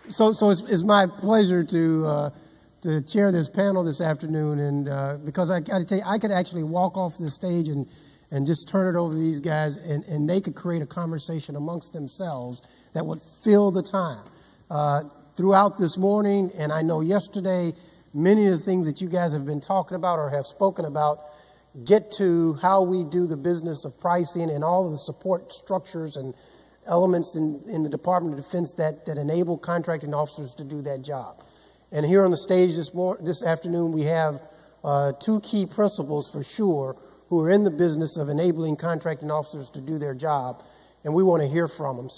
So it's my pleasure to chair this panel this afternoon, and because I got to tell you, I could actually walk off the stage and just turn it over to these guys, and they could create a conversation amongst themselves that would fill the time. Throughout this morning, and I know yesterday, many of the things that you guys have been talking about or have spoken about get to how we do the business of pricing and all of the support structures and elements in the Department of Defense that enable contracting officers to do that job. And here on the stage this afternoon, we have two key principals for sure who are in the business of enabling contracting officers to do their job, and we want to hear from them.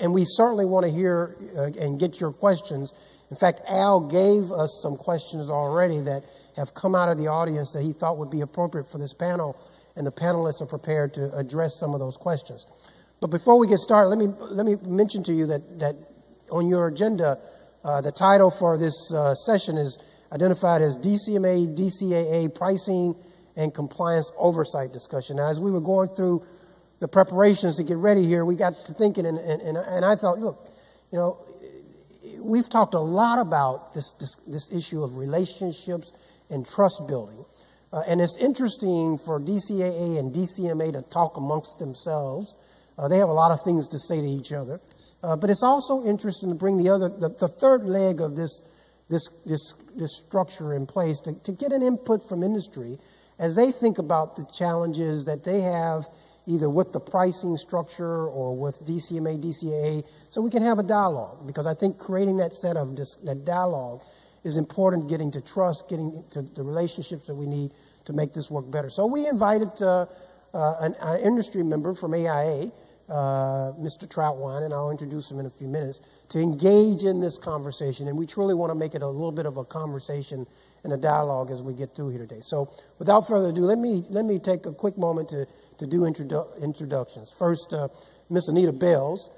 And we certainly want to hear and get your questions. In fact, Al gave us some questions already that have come out of the audience that he thought would be appropriate for this panel, and the panelists are prepared to address some of those questions. But before we get started, let me mention to you that on your agenda, the title for this session is identified as DCMA DCAA Pricing and Compliance Oversight Discussion. Now, as we were going through the preparations to get ready here, we got to thinking, and I thought, look, you know, we've talked a lot about this issue of relationships and trust building. And it's interesting for DCAA and DCMA to talk amongst themselves. They have a lot of things to say to each other. But it's also interesting to bring the third leg of this structure in place to get an input from industry as they think about the challenges that they have either with the pricing structure or with DCMA, DCAA, so we can have a dialogue. Because I think creating that that dialogue is important, getting to trust, getting to the relationships that we need to make this work better. So we invited an industry member from AIA, Mr. Trautwein, and I'll introduce him in a few minutes, to engage in this conversation. And we truly want to make it a little bit of a conversation and a dialogue as we get through here today. So without further ado, let me take a quick moment to do introductions. First, Miss Anita Bales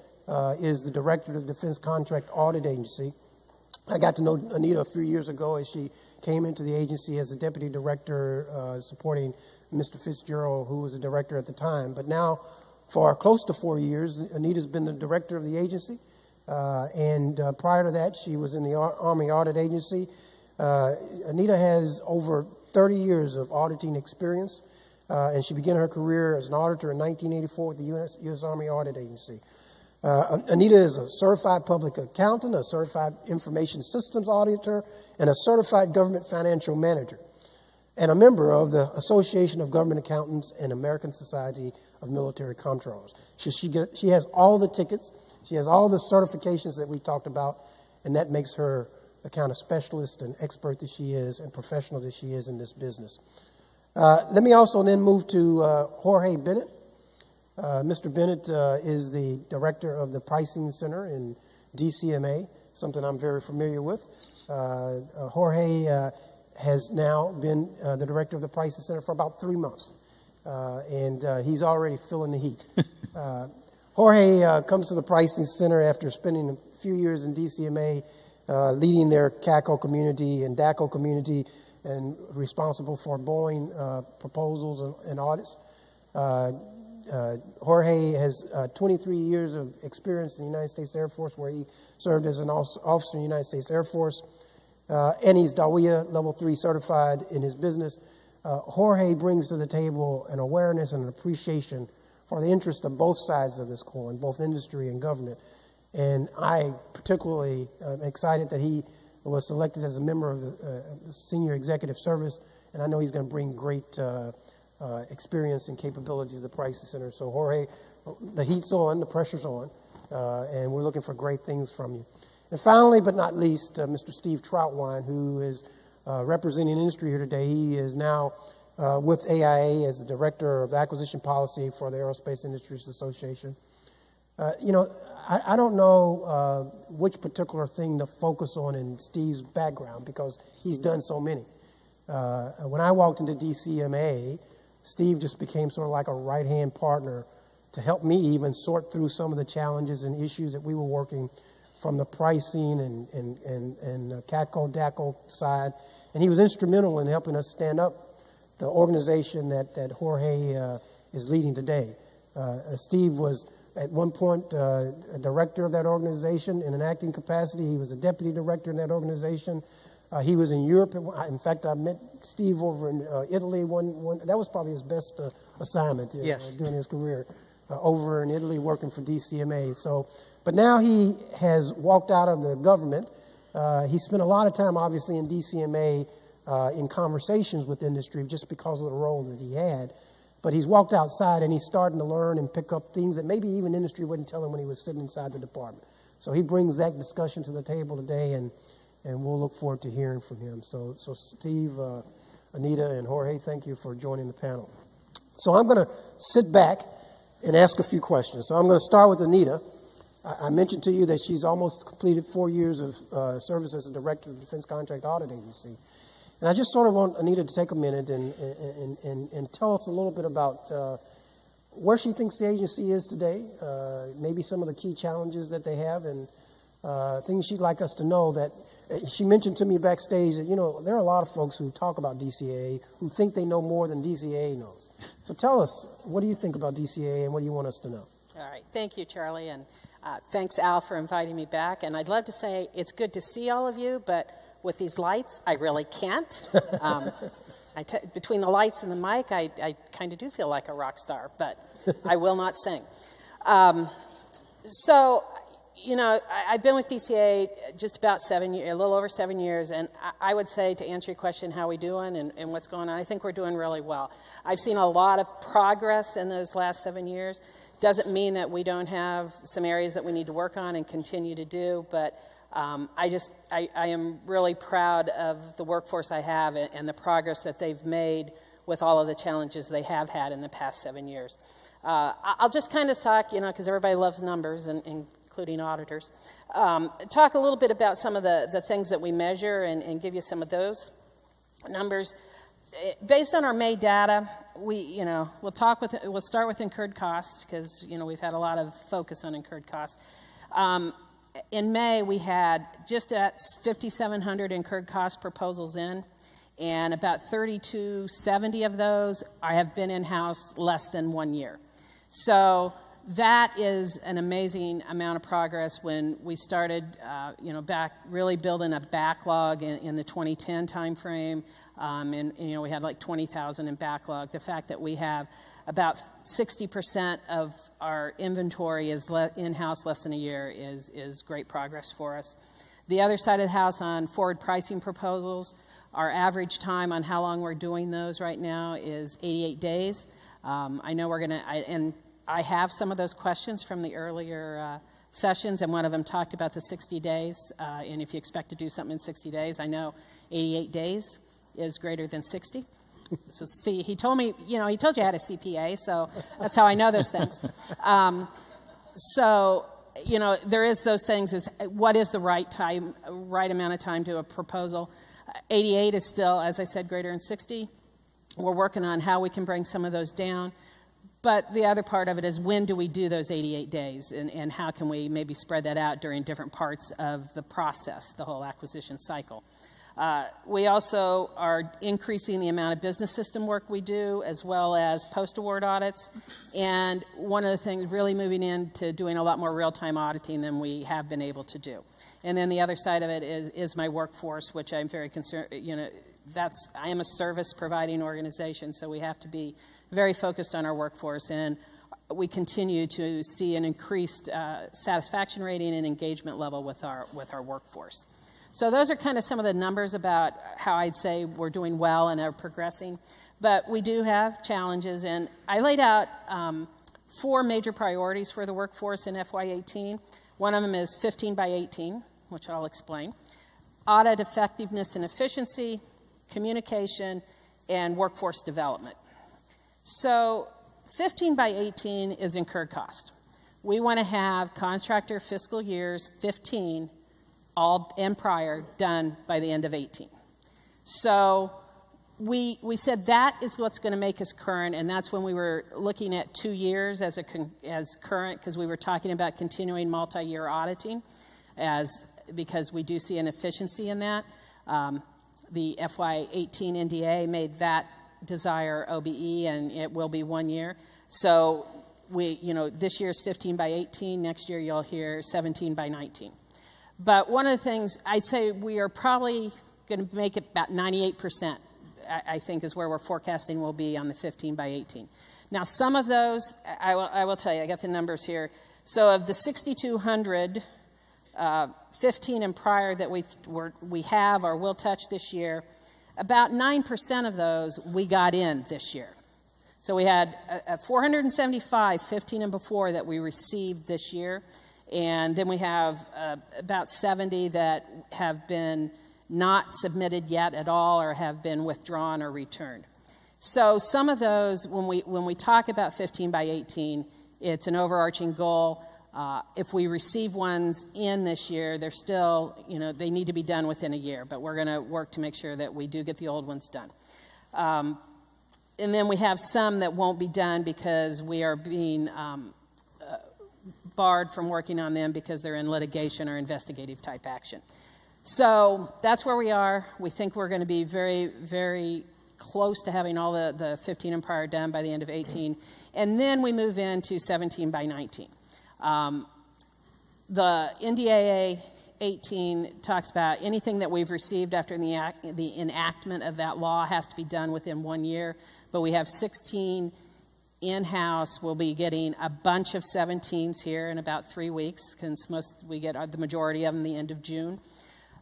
is the Director of the Defense Contract Audit Agency. I got to know Anita a few years ago as she came into the agency as the Deputy Director supporting Mr. Fitzgerald, who was the Director at the time. But now, for close to 4 years, Anita's been the Director of the agency. And prior to that, she was in the Army Audit Agency. Anita has over 30 years of auditing experience, and she began her career as an auditor in 1984 with the U.S. Army Audit Agency. Anita is a certified public accountant, a certified information systems auditor, and a certified government financial manager, and a member of the Association of Government Accountants and American Society of Military Comptrollers. She has all the tickets, she has all the certifications that we talked about, and that makes her the kind of specialist and expert that she is and professional that she is in this business. Let me also then move to Jorge Bennett. Mr. Bennett is the Director of the Pricing Center in DCMA, something I'm very familiar with. Jorge has now been the Director of the Pricing Center for about 3 months, and he's already feeling the heat. Jorge comes to the Pricing Center after spending a few years in DCMA, leading their CACO community and DACO community, and responsible for Boeing proposals and audits. Jorge has 23 years of experience in the United States Air Force, where he served as an officer in the United States Air Force, and he's DAWIA Level 3 certified in his business. Jorge brings to the table an awareness and an appreciation for the interest of both sides of this coin, both industry and government. And I particularly am excited that he was selected as a member of the Senior Executive Service, and I know he's going to bring great experience and capabilities to the Pricing Center. So Jorge, the heat's on, the pressure's on, and we're looking for great things from you. And finally, but not least, Mr. Steve Trautwein, who is representing industry here today. He is now with AIA as the Director of Acquisition Policy for the Aerospace Industries Association. I don't know which particular thing to focus on in Steve's background because he's done so many. When I walked into DCMA, Steve just became sort of like a right-hand partner to help me even sort through some of the challenges and issues that we were working from the pricing and CACO, DACO side. And he was instrumental in helping us stand up the organization that Jorge is leading today. Steve was at one point a director of that organization in an acting capacity. He was a deputy director in that organization. He was in Europe. In fact, I met Steve over in Italy. That was probably his best assignment during his career, over in Italy working for DCMA. So, but now he has walked out of the government. He spent a lot of time, obviously, in DCMA in conversations with industry just because of the role that he had. But he's walked outside and he's starting to learn and pick up things that maybe even industry wouldn't tell him when he was sitting inside the department. So he brings that discussion to the table today, and we'll look forward to hearing from him. So Steve, Anita, and Jorge, thank you for joining the panel. So I'm going to sit back and ask a few questions. So I'm going to start with Anita. I mentioned to you that she's almost completed 4 years of service as a director of the Defense Contract Audit Agency. And I just sort of want Anita to take a minute and tell us a little bit about where she thinks the agency is today, maybe some of the key challenges that they have, and things she'd like us to know. That she mentioned to me backstage that, there are a lot of folks who talk about DCAA who think they know more than DCAA knows. So tell us, what do you think about DCAA and what do you want us to know? All right. Thank you, Charlie, and thanks, Al, for inviting me back. And I'd love to say it's good to see all of you, but with these lights, I really can't. Between the lights and the mic, I kind of do feel like a rock star, but I will not sing. I've been with DCA just about 7 years, a little over 7 years, and I would say, to answer your question, how we doing and what's going on, I think we're doing really well. I've seen a lot of progress in those last 7 years. Doesn't mean that we don't have some areas that we need to work on and continue to do, but I am really proud of the workforce I have and the progress that they've made with all of the challenges they have had in the past 7 years. I'll just kind of talk, because everybody loves numbers, including auditors, talk a little bit about some of the things that we measure and give you some of those numbers. Based on our May data, we'll start with incurred costs, because we've had a lot of focus on incurred costs. In May, we had just at 5,700 incurred cost proposals in, and about 3,270 of those have been in-house less than 1 year. So that is an amazing amount of progress. When we started, back really building a backlog in the 2010 timeframe, and we had like 20,000 in backlog. The fact that we have about 60% of our inventory is in-house less than a year is great progress for us. The other side of the house, on forward pricing proposals, our average time on how long we're doing those right now is 88 days. I know I have some of those questions from the earlier sessions, and one of them talked about the 60 days, and if you expect to do something in 60 days, I know 88 days is greater than 60. So see, he told me, he told you I had a CPA, so that's how I know those things. There is those things, is what is the right amount of time to a proposal. 88 is still, as I said, greater than 60. We're working on how we can bring some of those down. But the other part of it is, when do we do those 88 days, and how can we maybe spread that out during different parts of the process, the whole acquisition cycle. We also are increasing the amount of business system work we do, as well as post-award audits. And one of the things, really moving into doing a lot more real-time auditing than we have been able to do. And then the other side of it is my workforce, which I'm very concerned, I am a service-providing organization, so we have to be very focused on our workforce. And we continue to see an increased satisfaction rating and engagement level with our workforce. So those are kind of some of the numbers about how I'd say we're doing well and are progressing. But we do have challenges, and I laid out 4 major priorities for the workforce in FY18. One of them is 15 by 18, which I'll explain. Audit effectiveness and efficiency, communication, and workforce development. So 15 by 18 is incurred cost. We want to have contractor fiscal years 15 all and prior done by the end of 18. So we said that is what's going to make us current, and that's when we were looking at 2 years as current, because we were talking about continuing multi-year auditing, because we do see an efficiency in that. The FY18 NDA made that desire OBE, and it will be 1 year. So this year's 15 by 18. Next year you'll hear 17 by 19. But one of the things I'd say we are probably going to make it about 98%, I think, is where we're forecasting will be on the 15 by 18. Now, some of those, I will tell you, I got the numbers here. So of the 6,200, 15 and prior that we have or will touch this year, about 9% of those we got in this year. So we had 475, 15 and before, that we received this year. And then we have about 70 that have been not submitted yet at all or have been withdrawn or returned. So some of those, when we talk about 15 by 18, it's an overarching goal. If we receive ones in this year, they're still, they need to be done within a year, but we're going to work to make sure that we do get the old ones done. And then we have some that won't be done because we are being barred from working on them because they're in litigation or investigative type action. So that's where we are. We think we're going to be very, very close to having all the 15 and prior done by the end of 18. And then we move into 17 by 19. The NDAA 18 talks about anything that we've received after the enactment of that law has to be done within 1 year. But we have 16 in-house. We'll be getting a bunch of 17s here in about 3 weeks, because we get the majority of them the end of June.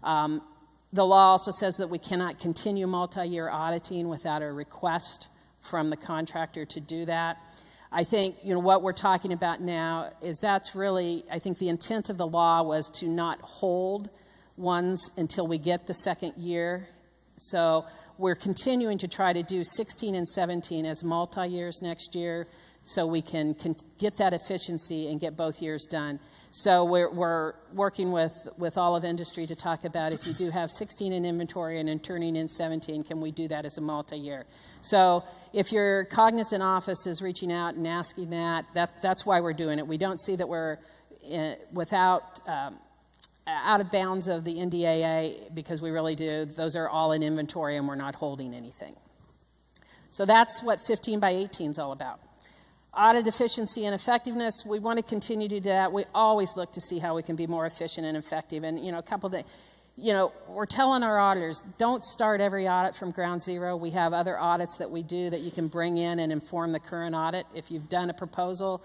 The law also says that we cannot continue multi-year auditing without a request from the contractor to do that. I think, what we're talking about now is that's really, I think the intent of the law was to not hold ones until we get the second year. So we're continuing to try to do 16 and 17 as multi-years next year so we can get that efficiency and get both years done. So we're working with all of industry to talk about if you do have 16 in inventory and then turning in 17, can we do that as a multi-year? So if your cognizant office is reaching out and asking that's why we're doing it. We don't see that we're out of bounds of the NDAA, because we really do. Those are all in inventory and we're not holding anything. So that's what 15 by 18 is all about. Audit efficiency and effectiveness, we want to continue to do that. We always look to see how we can be more efficient and effective. And, a couple of things, we're telling our auditors, don't start every audit from ground zero. We have other audits that we do that you can bring in and inform the current audit. If you've done a proposal,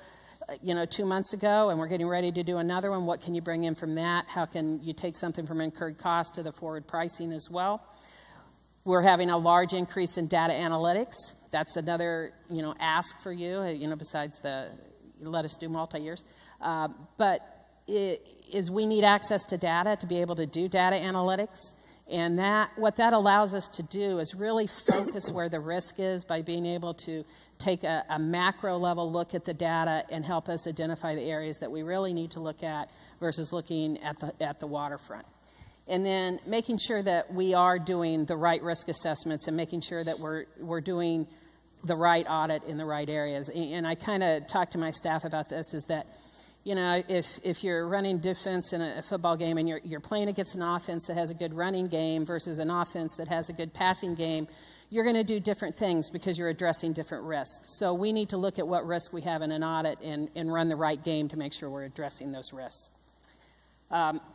2 months ago and we're getting ready to do another one, what can you bring in from that? How can you take something from incurred cost to the forward pricing as well? We're having a large increase in data analytics. That's another, ask for you, besides let us do multi-years. But we need access to data to be able to do data analytics. And what that allows us to do is really focus where the risk is by being able to take a macro level look at the data and help us identify the areas that we really need to look at versus looking at the waterfront. And then making sure that we are doing the right risk assessments and making sure that we're doing the right audit in the right areas. And I kind of talk to my staff about this, is that, if you're running defense in a football game and you're playing against an offense that has a good running game versus an offense that has a good passing game, you're going to do different things because you're addressing different risks. So we need to look at what risk we have in an audit and run the right game to make sure we're addressing those risks.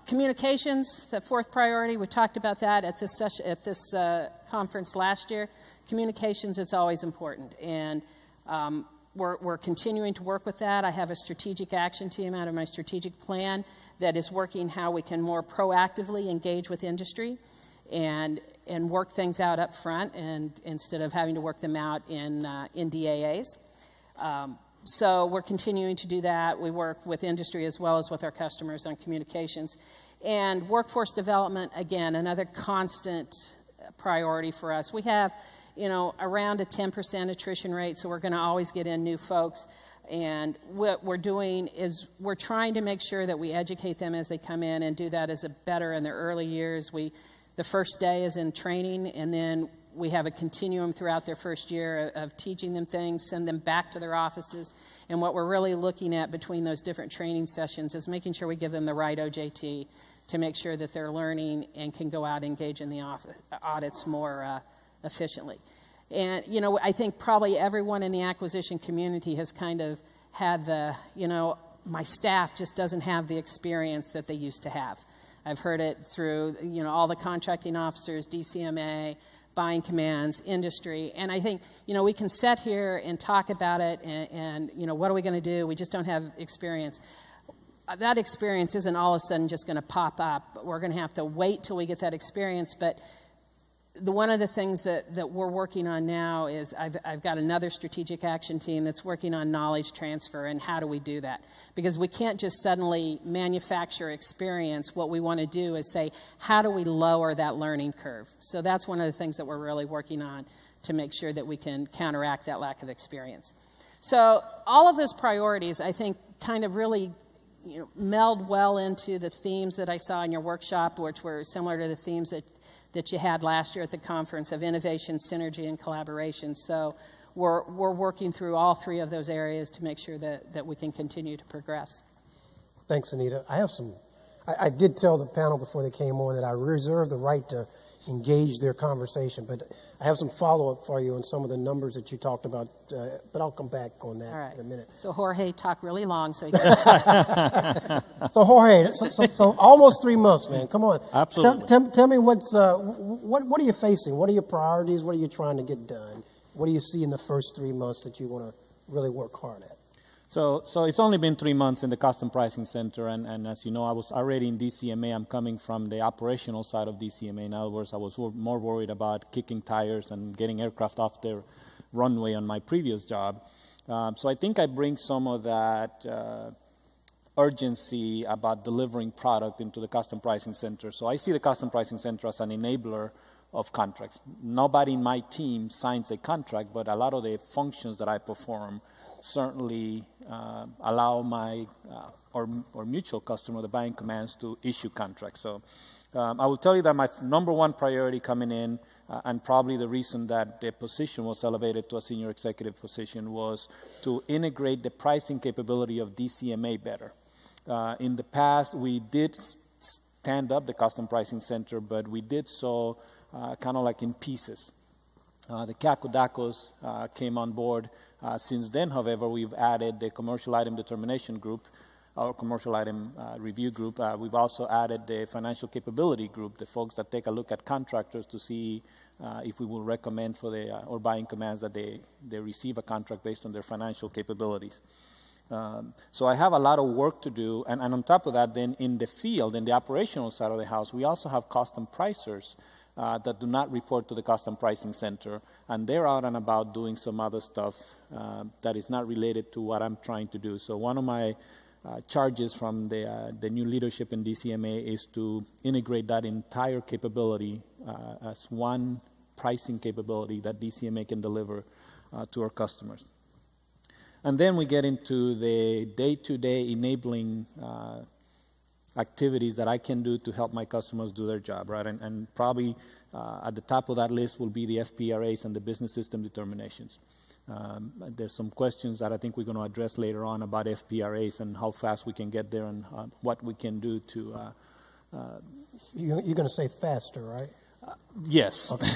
Communications, the fourth priority, we talked about that at this conference last year. Communications, it's always important, and we're continuing to work with that. I have a strategic action team out of my strategic plan that is working how we can more proactively engage with industry and work things out up front, and instead of having to work them out in DAAs. So we're continuing to do that. We work with industry as well as with our customers on communications. And workforce development, again, another constant priority for us. We have, around a 10% attrition rate, so we're going to always get in new folks. And what we're doing is we're trying to make sure that we educate them as they come in and do that as a better in their early years. The first day is in training, and then we have a continuum throughout their first year of teaching them things, send them back to their offices. And what we're really looking at between those different training sessions is making sure we give them the right OJT to make sure that they're learning and can go out and engage in the audits more efficiently. And, I think probably everyone in the acquisition community has kind of had my staff just doesn't have the experience that they used to have. I've heard it through, all the contracting officers, DCMA, buying commands, industry. And I think, we can sit here and talk about it and what are we going to do? We just don't have experience. That experience isn't all of a sudden just going to pop up. We're going to have to wait till we get that experience. But one of the things that we're working on now is I've got another strategic action team that's working on knowledge transfer and how do we do that. Because we can't just suddenly manufacture experience. What we want to do is say, how do we lower that learning curve? So that's one of the things that we're really working on to make sure that we can counteract that lack of experience. So all of those priorities, I think, kind of really meld well into the themes that I saw in your workshop, which were similar to the themes that you had last year at the conference of innovation, synergy, and collaboration. So we're working through all three of those areas to make sure that we can continue to progress. Thanks, Anita. I did tell the panel before they came on that I reserve the right to engage their conversation, but I have some follow-up for you on some of the numbers that you talked about, but I'll come back on that in a minute. So Jorge talked really long, so he can... So Jorge, so almost 3 months, man. Come on. Absolutely. Tell me what are you facing? What are your priorities? What are you trying to get done? What do you see in the first 3 months that you want to really work hard at? So it's only been 3 months in the Custom Pricing Center, and as you know, I was already in DCMA. I'm coming from the operational side of DCMA. In other words, I was more worried about kicking tires and getting aircraft off their runway on my previous job. So I think I bring some of that urgency about delivering product into the Custom Pricing Center. So I see the Custom Pricing Center as an enabler of contracts. Nobody in my team signs a contract, but a lot of the functions that I perform certainly allow my or mutual customer, the buying commands, to issue contracts. So I will tell you that my number one priority coming in, and probably the reason that the position was elevated to a senior executive position, was to integrate the pricing capability of DCMA better. In the past, we did stand up the Custom Pricing Center, but we did so kind of like in pieces. The Kakudakos came on board. Since then, however, we've added the Commercial Item Determination Group, our Commercial Item Review Group. We've also added the Financial Capability Group, the folks that take a look at contractors to see if we will recommend for the or buying commands that they receive a contract based on their financial capabilities. So I have a lot of work to do, and on top of that, then in the field, in the operational side of the house, we also have custom pricers that do not report to the Custom Pricing Center, and they're out and about doing some other stuff that is not related to what I'm trying to do. So one of my charges from the new leadership in DCMA is to integrate that entire capability as one pricing capability that DCMA can deliver to our customers. And then we get into the day-to-day enabling activities that I can do to help my customers do their job, right? And probably at the top of that list will be the FPRAs and the business system determinations. There's some questions that I think we're going to address later on about FPRAs and how fast we can get there and what we can do to... You're going to say faster, right? Yes. Okay.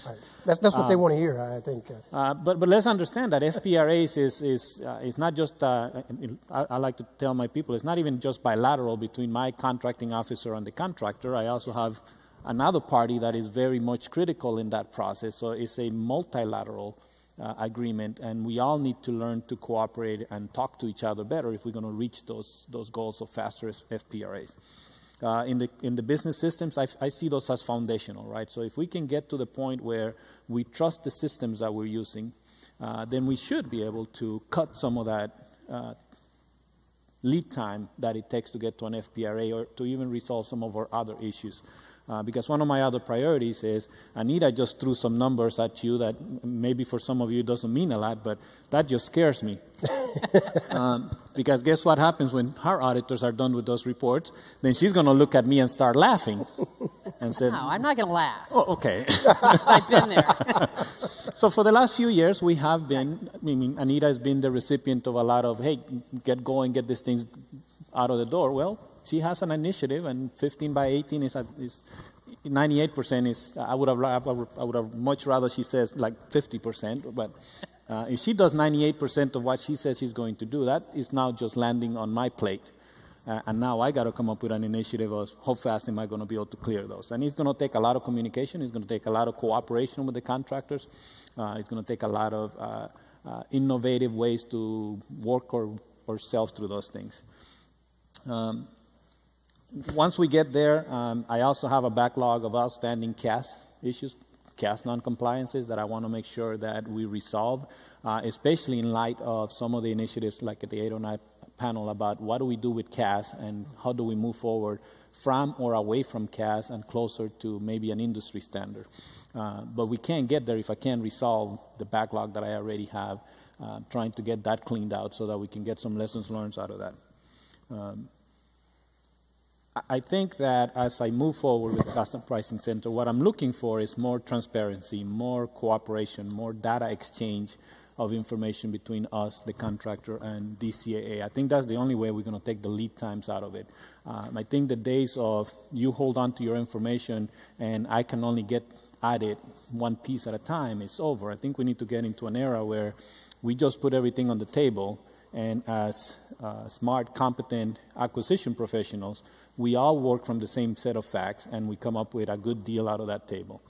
Right. That's what they want to hear, I think. But let's understand that FPRAs is not just, I like to tell my people, it's not even just bilateral between my contracting officer and the contractor. I also have another party that is very much critical in that process. So it's a multilateral agreement, and we all need to learn to cooperate and talk to each other better if we're going to reach those goals of faster FPRAs. In the business systems, I see those as foundational, right? So if we can get to the point where we trust the systems that we're using, then we should be able to cut some of that lead time that it takes to get to an FPRA or to even resolve some of our other issues. Because one of my other priorities is, Anita just threw some numbers at you that maybe for some of you doesn't mean a lot, but that just scares me. Because guess what happens when her auditors are done with those reports? Then she's going to look at me and start laughing. And said, no, I'm not going to laugh. Oh, okay. I've been there. So for the last few years, we have been, Anita has been the recipient of a lot of, hey, get going, get these things out of the door. Well, she has an initiative, and 15 by 18 is 98% is. I would have much rather she says like 50%, but If she does 98% of what she says she's going to do, that is now just landing on my plate. And now I got to come up with an initiative of how fast am I going to be able to clear those. And it's going to take a lot of communication. It's going to take a lot of cooperation with the contractors. It's going to take a lot of innovative ways to work ourselves through those things. Once we get there, I also have a backlog of outstanding CAS issues, CAS non-compliances that I want to make sure that we resolve, especially in light of some of the initiatives like at the 809 panel about what do we do with CAS and how do we move forward from or away from CAS and closer to maybe an industry standard. But we can't get there if I can't resolve the backlog that I already have, trying to get that cleaned out so that we can get some lessons learned out of that. I think that as I move forward with Custom Pricing Center, what I'm looking for is more transparency, more cooperation, more data exchange of information between us, the contractor, and DCAA. I think that's the only way we're going to take the lead times out of it. I think the days of you hold on to your information and I can only get at it one piece at a time is over. I think we need to get into an era where we just put everything on the table, and as smart, competent acquisition professionals, we all work from the same set of facts and we come up with a good deal out of that table.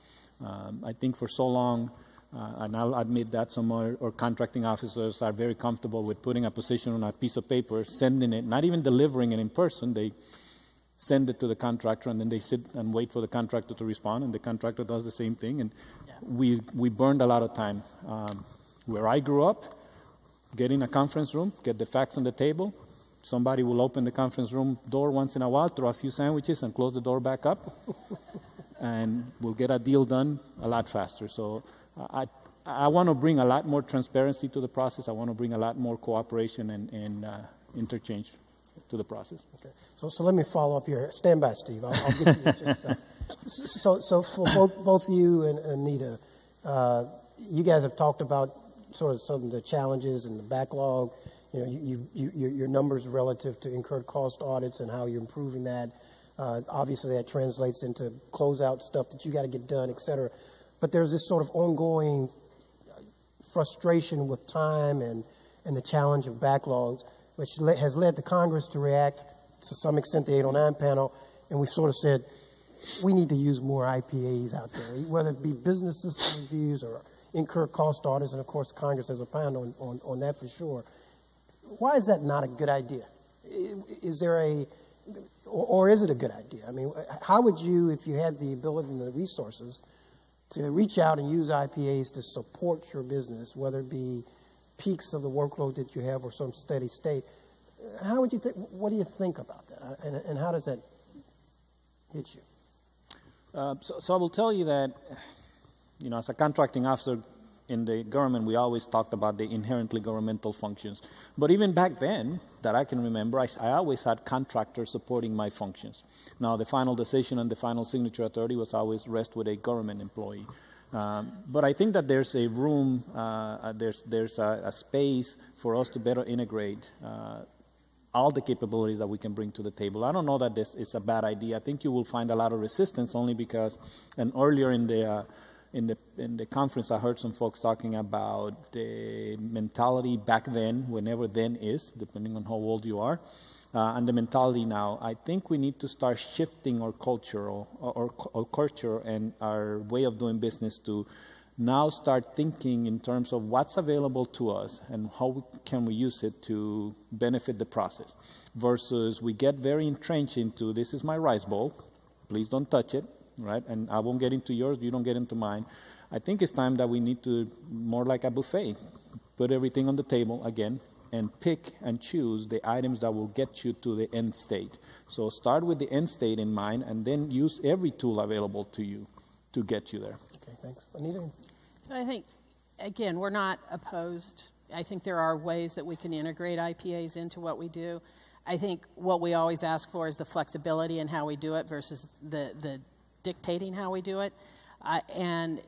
I think for so long, and I'll admit that some of our contracting officers are very comfortable with putting a position on a piece of paper, sending it, not even delivering it in person. They send it to the contractor, and then they sit and wait for the contractor to respond, and the contractor does the same thing. And we burned a lot of time. Where I grew up, get in a conference room, get the facts on the table. Somebody will open the conference room door once in a while, throw a few sandwiches, and close the door back up. And we'll get a deal done a lot faster. So I want to bring a lot more transparency to the process. I want to bring a lot more cooperation and interchange to the process. Okay. So let me follow up here. Stand by, Steve. I'll get to you in just a second. So for both you and Anita, you guys have talked about sort of some of the challenges and the backlog. You know, your numbers relative to incurred cost audits and how you're improving that. Obviously, that translates into closeout stuff that you got to get done, et cetera. But there's this sort of ongoing frustration with time and the challenge of backlogs, which has led the Congress to react to some extent, the 809 panel, and we sort of said, we need to use more IPAs out there, whether it be business system reviews or incurred cost audits, and of course Congress has a panel on that for sure. Why is that not a good idea? Is there or is it a good idea? I mean, how would you, if you had the ability and the resources to reach out and use IPAs to support your business, whether it be peaks of the workload that you have or some steady state, how would you think, what do you think about that? And how does that hit you? So I will tell you that, you know, as a contracting officer in the government, we always talked about the inherently governmental functions. But even back then, that I can remember, I always had contractors supporting my functions. Now, the final decision and the final signature authority was always rest with a government employee. But I think that there's a room, there's a space for us to better integrate all the capabilities that we can bring to the table. I don't know that this is a bad idea. I think you will find a lot of resistance only because, and earlier in the conference, I heard some folks talking about the mentality back then, whenever then is, depending on how old you are, and the mentality now. I think we need to start shifting our culture or culture and our way of doing business to now start thinking in terms of what's available to us and how can we use it to benefit the process, versus we get very entrenched into, this is my rice bowl, please don't touch it, right? And I won't get into yours, you don't get into mine. I think it's time that we need to, more like a buffet, put everything on the table again and pick and choose the items that will get you to the end state. So start with the end state in mind and then use every tool available to you to get you there. Okay, thanks. Anita? So I think, again, we're not opposed. I think there are ways that we can integrate IPAs into what we do. I think what we always ask for is the flexibility in how we do it versus the dictating how we do it. And,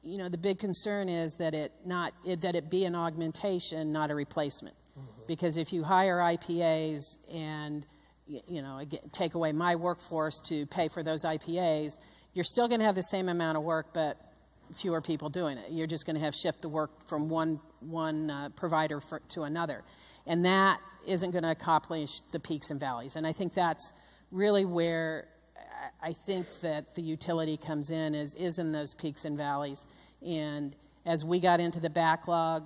you know, the big concern is that it be an augmentation, not a replacement. Mm-hmm. Because if you hire IPAs and, you know, take away my workforce to pay for those IPAs, you're still going to have the same amount of work, but fewer people doing it. You're just going to have shift the work from one provider to another. And that isn't going to accomplish the peaks and valleys. And I think that's really where I think that the utility comes in, is in those peaks and valleys. And as we got into the backlog,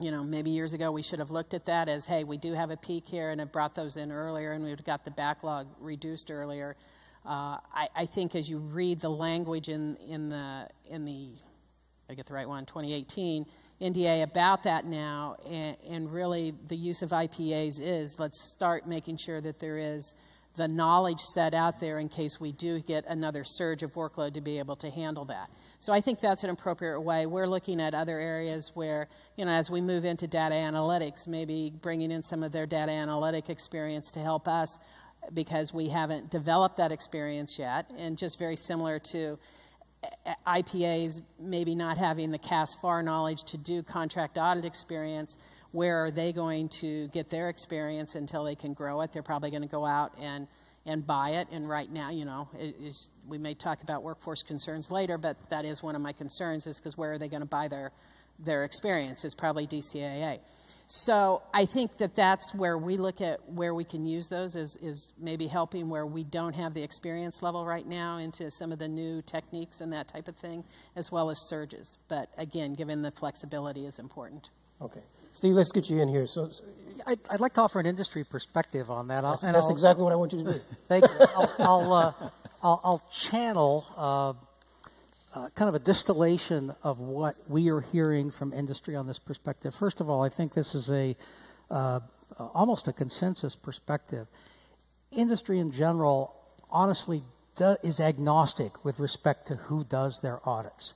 maybe years ago we should have looked at that as, hey, we do have a peak here, and have brought those in earlier, and we've got the backlog reduced earlier. I think as you read the language in the I get the right one, 2018 NDA about that now, and really the use of IPAs is, let's start making sure that there is the knowledge set out there in case we do get another surge of workload to be able to handle that. So I think that's an appropriate way. We're looking at other areas where, as we move into data analytics, maybe bringing in some of their data analytic experience to help us, because we haven't developed that experience yet, and just very similar to IPAs maybe not having the CAS-FAR knowledge to do contract audit experience. Where are they going to get their experience until they can grow it? They're probably going to go out and buy it. And right now, we may talk about workforce concerns later, but that is one of my concerns, is because where are they going to buy their experience? Is probably DCAA. So I think that's where we look at where we can use those, is maybe helping where we don't have the experience level right now into some of the new techniques and that type of thing, as well as surges. But again, given the flexibility is important. Okay. Steve, let's get you in here. So I'd like to offer an industry perspective on that. That's exactly what I want you to do. Thank you. I'll channel kind of a distillation of what we are hearing from industry on this perspective. First of all, I think this is almost a consensus perspective. Industry in general, honestly, is agnostic with respect to who does their audits.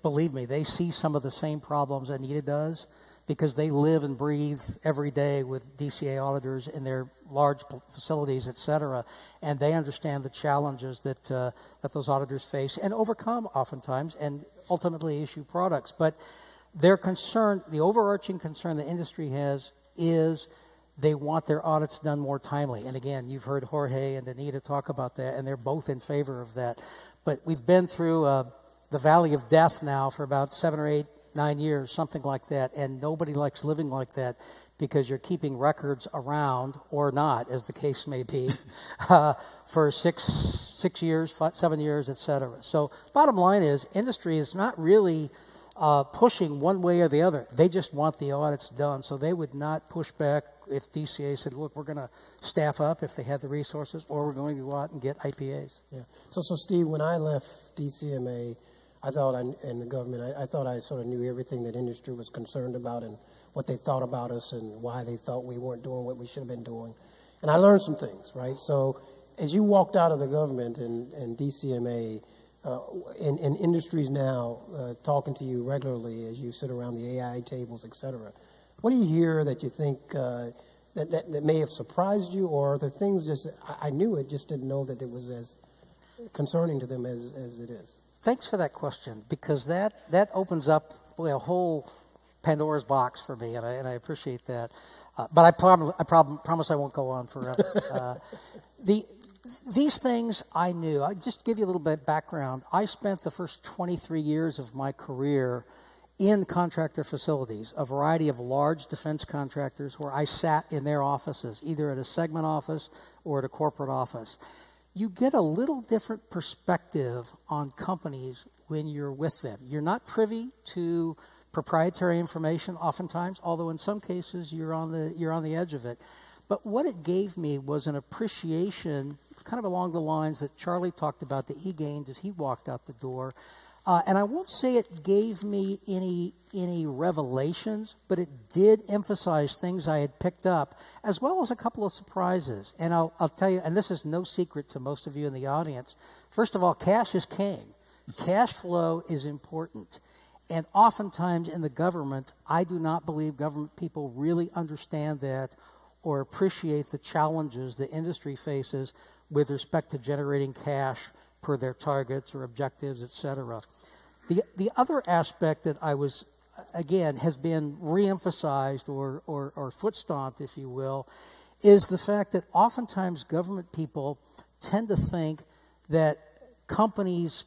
Believe me, they see some of the same problems Anita does, because they live and breathe every day with DCA auditors in their large facilities, et cetera, and they understand the challenges that those auditors face and overcome oftentimes, and ultimately issue products. But their concern, the overarching concern the industry has, is they want their audits done more timely. And again, you've heard Jorge and Anita talk about that, and they're both in favor of that. But we've been through the valley of death now for about 7 or 8, 9 years, something like that, and nobody likes living like that, because you're keeping records around, or not, as the case may be, for 6 years, 7 years, et cetera. So bottom line is, industry is not really pushing one way or the other. They just want the audits done, so they would not push back if DCA said, look, we're going to staff up if they had the resources, or we're going to go out and get IPAs. Yeah. So Steve, when I left DCMA, I thought, and the government, I thought I sort of knew everything that industry was concerned about and what they thought about us and why they thought we weren't doing what we should have been doing. And I learned some things, right? So as you walked out of the government and DCMA, and industries now talking to you regularly as you sit around the AI tables, et cetera, what do you hear that you think that may have surprised you, or are there things just, I knew it, just didn't know that it was as concerning to them as it is? Thanks for that question, because that opens up a whole Pandora's box for me, and I appreciate that. But I promise I won't go on forever. These things I knew. Just to give you a little bit of background, I spent the first 23 years of my career in contractor facilities, a variety of large defense contractors where I sat in their offices, either at a segment office or at a corporate office. You get a little different perspective on companies when you're with them. You're not privy to proprietary information oftentimes, although in some cases you're on the edge of it. But what it gave me was an appreciation, kind of along the lines that Charlie talked about that he gained as he walked out the door. And I won't say it gave me any revelations, but it did emphasize things I had picked up, as well as a couple of surprises. And I'll tell you, and this is no secret to most of you in the audience, first of all, cash is king. Cash flow is important. And oftentimes in the government, I do not believe government people really understand that or appreciate the challenges the industry faces with respect to generating cash per their targets or objectives, et cetera. The other aspect that I was, again, has been reemphasized or foot-stomped, if you will, is the fact that oftentimes government people tend to think that companies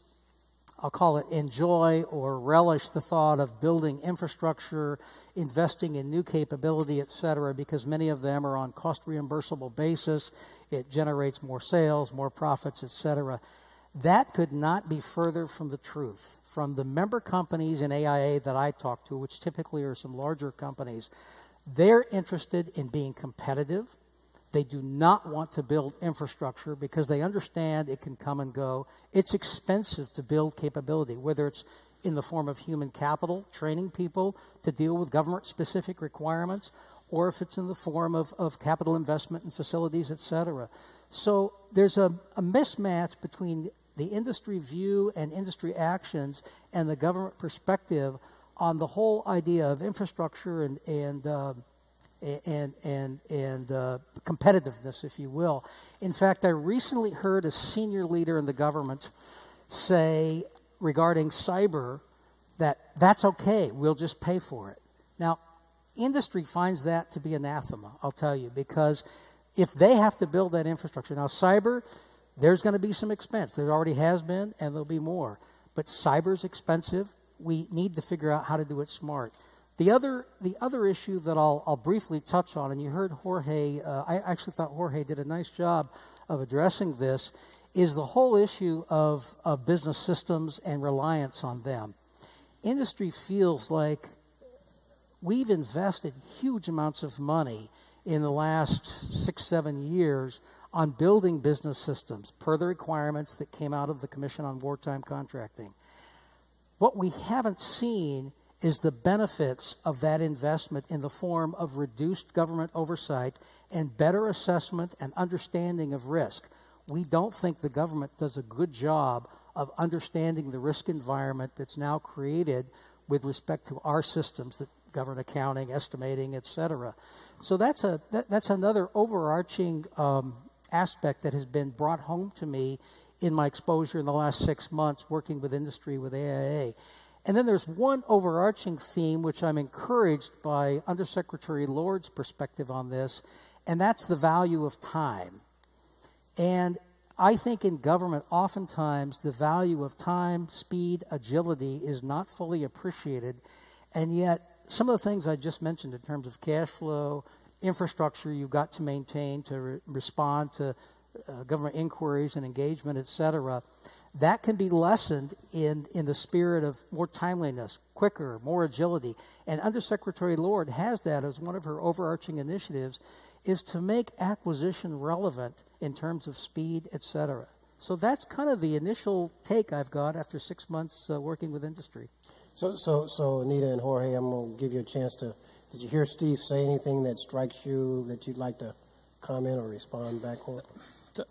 I'll call it enjoy or relish the thought of building infrastructure, investing in new capability, et cetera, because many of them are on cost reimbursable basis. It generates more sales, more profits, et cetera. That could not be further from the truth. From the member companies in AIA that I talk to, which typically are some larger companies, they're interested in being competitive. They do not want to build infrastructure because they understand it can come and go. It's expensive to build capability, whether it's in the form of human capital, training people to deal with government-specific requirements, or if it's in the form of capital investment in facilities, et cetera. So there's a mismatch between the industry view and industry actions and the government perspective on the whole idea of infrastructure and competitiveness, if you will. In fact, I recently heard a senior leader in the government say regarding cyber that that's okay, we'll just pay for it. Now, industry finds that to be anathema, I'll tell you, because if they have to build that infrastructure, now cyber, there's going to be some expense. There already has been, and there'll be more. But cyber's expensive. We need to figure out how to do it smart. The other issue that I'll briefly touch on, and you heard Jorge, I actually thought Jorge did a nice job of addressing this, is the whole issue of business systems and reliance on them. Industry feels like we've invested huge amounts of money in the last 6-7 years on building business systems per the requirements that came out of the Commission on Wartime Contracting. What we haven't seen is the benefits of that investment in the form of reduced government oversight and better assessment and understanding of risk. We don't think the government does a good job of understanding the risk environment that's now created with respect to our systems that govern accounting, estimating, et cetera. So that's another overarching aspect that has been brought home to me in my exposure in the last 6 months working with industry with AIA. And then there's one overarching theme which I'm encouraged by Undersecretary Lord's perspective on this, and that's the value of time. And I think in government, oftentimes the value of time, speed, agility is not fully appreciated, and yet some of the things I just mentioned in terms of cash flow, infrastructure you've got to maintain to respond to government inquiries and engagement, et cetera, that can be lessened in the spirit of more timeliness, quicker, more agility. And Undersecretary Lord has that as one of her overarching initiatives, is to make acquisition relevant in terms of speed, et cetera. So that's kind of the initial take I've got after 6 months working with industry. So Anita and Jorge, I'm going to give you a chance to, did you hear Steve say anything that strikes you that you'd like to comment or respond back on?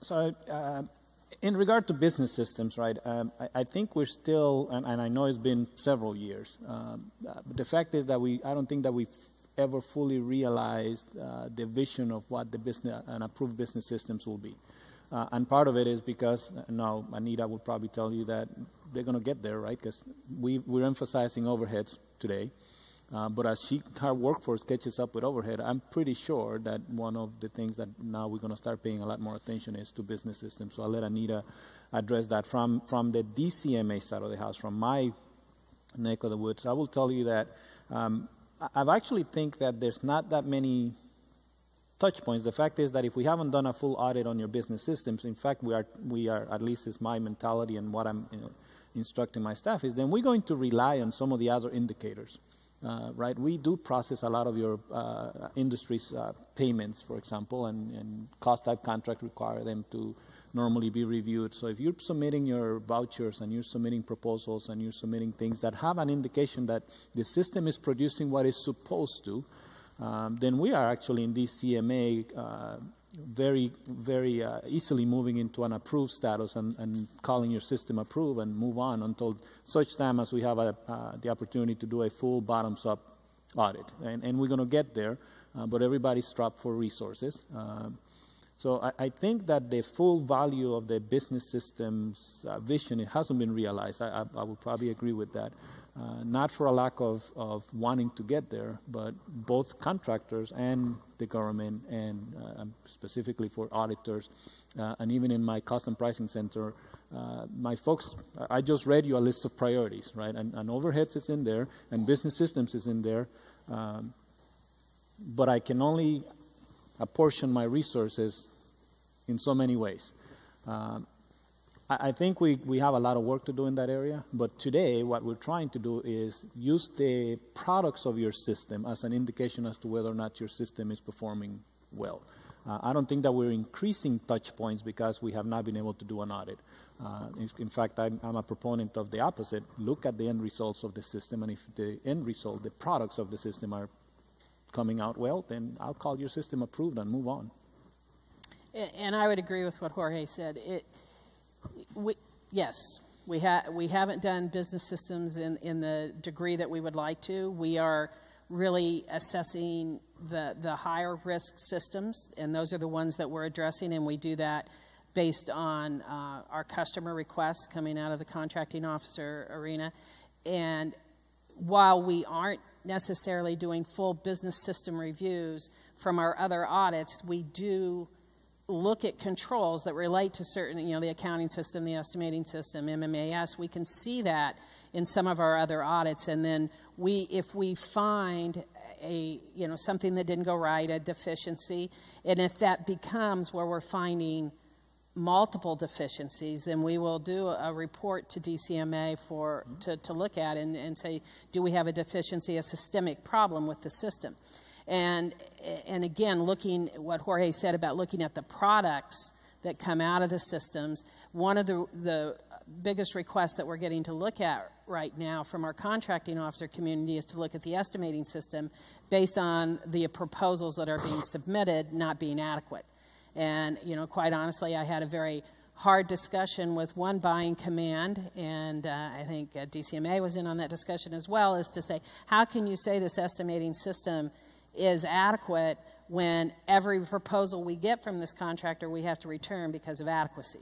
So in regard to business systems, right, I think we're still, and I know it's been several years, but the fact is that I don't think that we've ever fully realized the vision of what the business and approved business systems will be. And part of it is because, now Anita would probably tell you that they're going to get there, right? Because we're emphasizing overheads today. But as her workforce catches up with overhead, I'm pretty sure that one of the things that now we're going to start paying a lot more attention is to business systems. So I'll let Anita address that. From the DCMA side of the house, from my neck of the woods, I will tell you that I've actually think that there's not that many touch points. The fact is that if we haven't done a full audit on your business systems, in fact, we are at least is my mentality and what I'm instructing my staff is, then we're going to rely on some of the other indicators. Right, we do process a lot of your industry's payments, for example, and cost type contract require them to normally be reviewed. So if you're submitting your vouchers and you're submitting proposals and you're submitting things that have an indication that the system is producing what it's supposed to, then we are actually in DCMA very, very easily moving into an approved status and calling your system approved and move on until such time as we have the opportunity to do a full bottoms-up audit. And we're going to get there, but everybody's strapped for resources. So I think that the full value of the business systems vision, it hasn't been realized. I would probably agree with that. Not for a lack of wanting to get there, but both contractors and the government, and specifically for auditors, and even in my custom pricing center, my folks, I just read you a list of priorities, right? And overheads is in there, and business systems is in there, but I can only apportion my resources in so many ways. I think we have a lot of work to do in that area, but today what we're trying to do is use the products of your system as an indication as to whether or not your system is performing well. I don't think that we're increasing touch points because we have not been able to do an audit. In fact, I'm a proponent of the opposite. Look at the end results of the system, and if the end result, the products of the system are coming out well, then I'll call your system approved and move on. And I would agree with what Jorge said. Yes, we haven't done business systems in the degree that we would like to. We are really assessing the higher risk systems, and those are the ones that we're addressing, and we do that based on our customer requests coming out of the contracting officer arena. And while we aren't necessarily doing full business system reviews from our other audits, we do look at controls that relate to certain, the accounting system, the estimating system, MMAS. We can see that in some of our other audits, and then if we find something that didn't go right, a deficiency, and if that becomes where we're finding multiple deficiencies, then we will do a report to DCMA to look at and say, do we have a deficiency, a systemic problem with the system? And again, what Jorge said about looking at the products that come out of the systems, one of the biggest requests that we're getting to look at right now from our contracting officer community is to look at the estimating system based on the proposals that are being submitted not being adequate. And, quite honestly, I had a very hard discussion with one buying command, and I think DCMA was in on that discussion as well, is to say, how can you say this estimating system is adequate when every proposal we get from this contractor we have to return because of adequacy?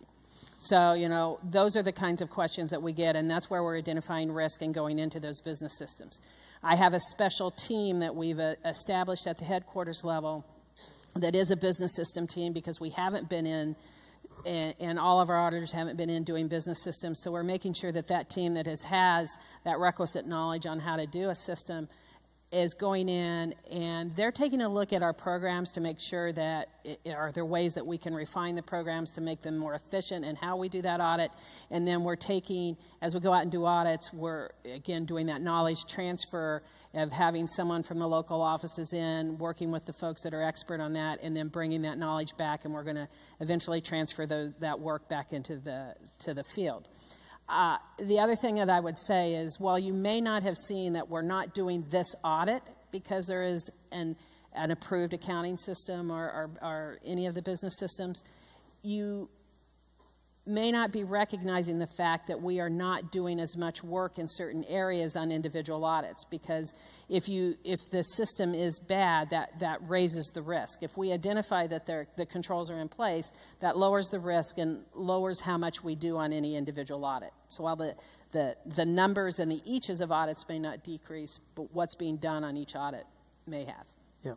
So, those are the kinds of questions that we get, and that's where we're identifying risk and going into those business systems. I have a special team that we've established at the headquarters level that is a business system team because we haven't been in, and all of our auditors haven't been in doing business systems. So we're making sure that team that has that requisite knowledge on how to do a system is going in, and they're taking a look at our programs to make sure that are there ways that we can refine the programs to make them more efficient and how we do that audit. And then we're taking, as we go out and do audits, we're again doing that knowledge transfer of having someone from the local offices in, working with the folks that are expert on that, and then bringing that knowledge back, and we're going to eventually transfer that work back into the field. The other thing that I would say is, while you may not have seen that we're not doing this audit because there is an approved accounting system or any of the business systems, you may not be recognizing the fact that we are not doing as much work in certain areas on individual audits, because if the system is bad, that raises the risk. If we identify that the controls are in place, that lowers the risk and lowers how much we do on any individual audit. So while the numbers and the eaches of audits may not decrease, but what's being done on each audit may have. Yeah.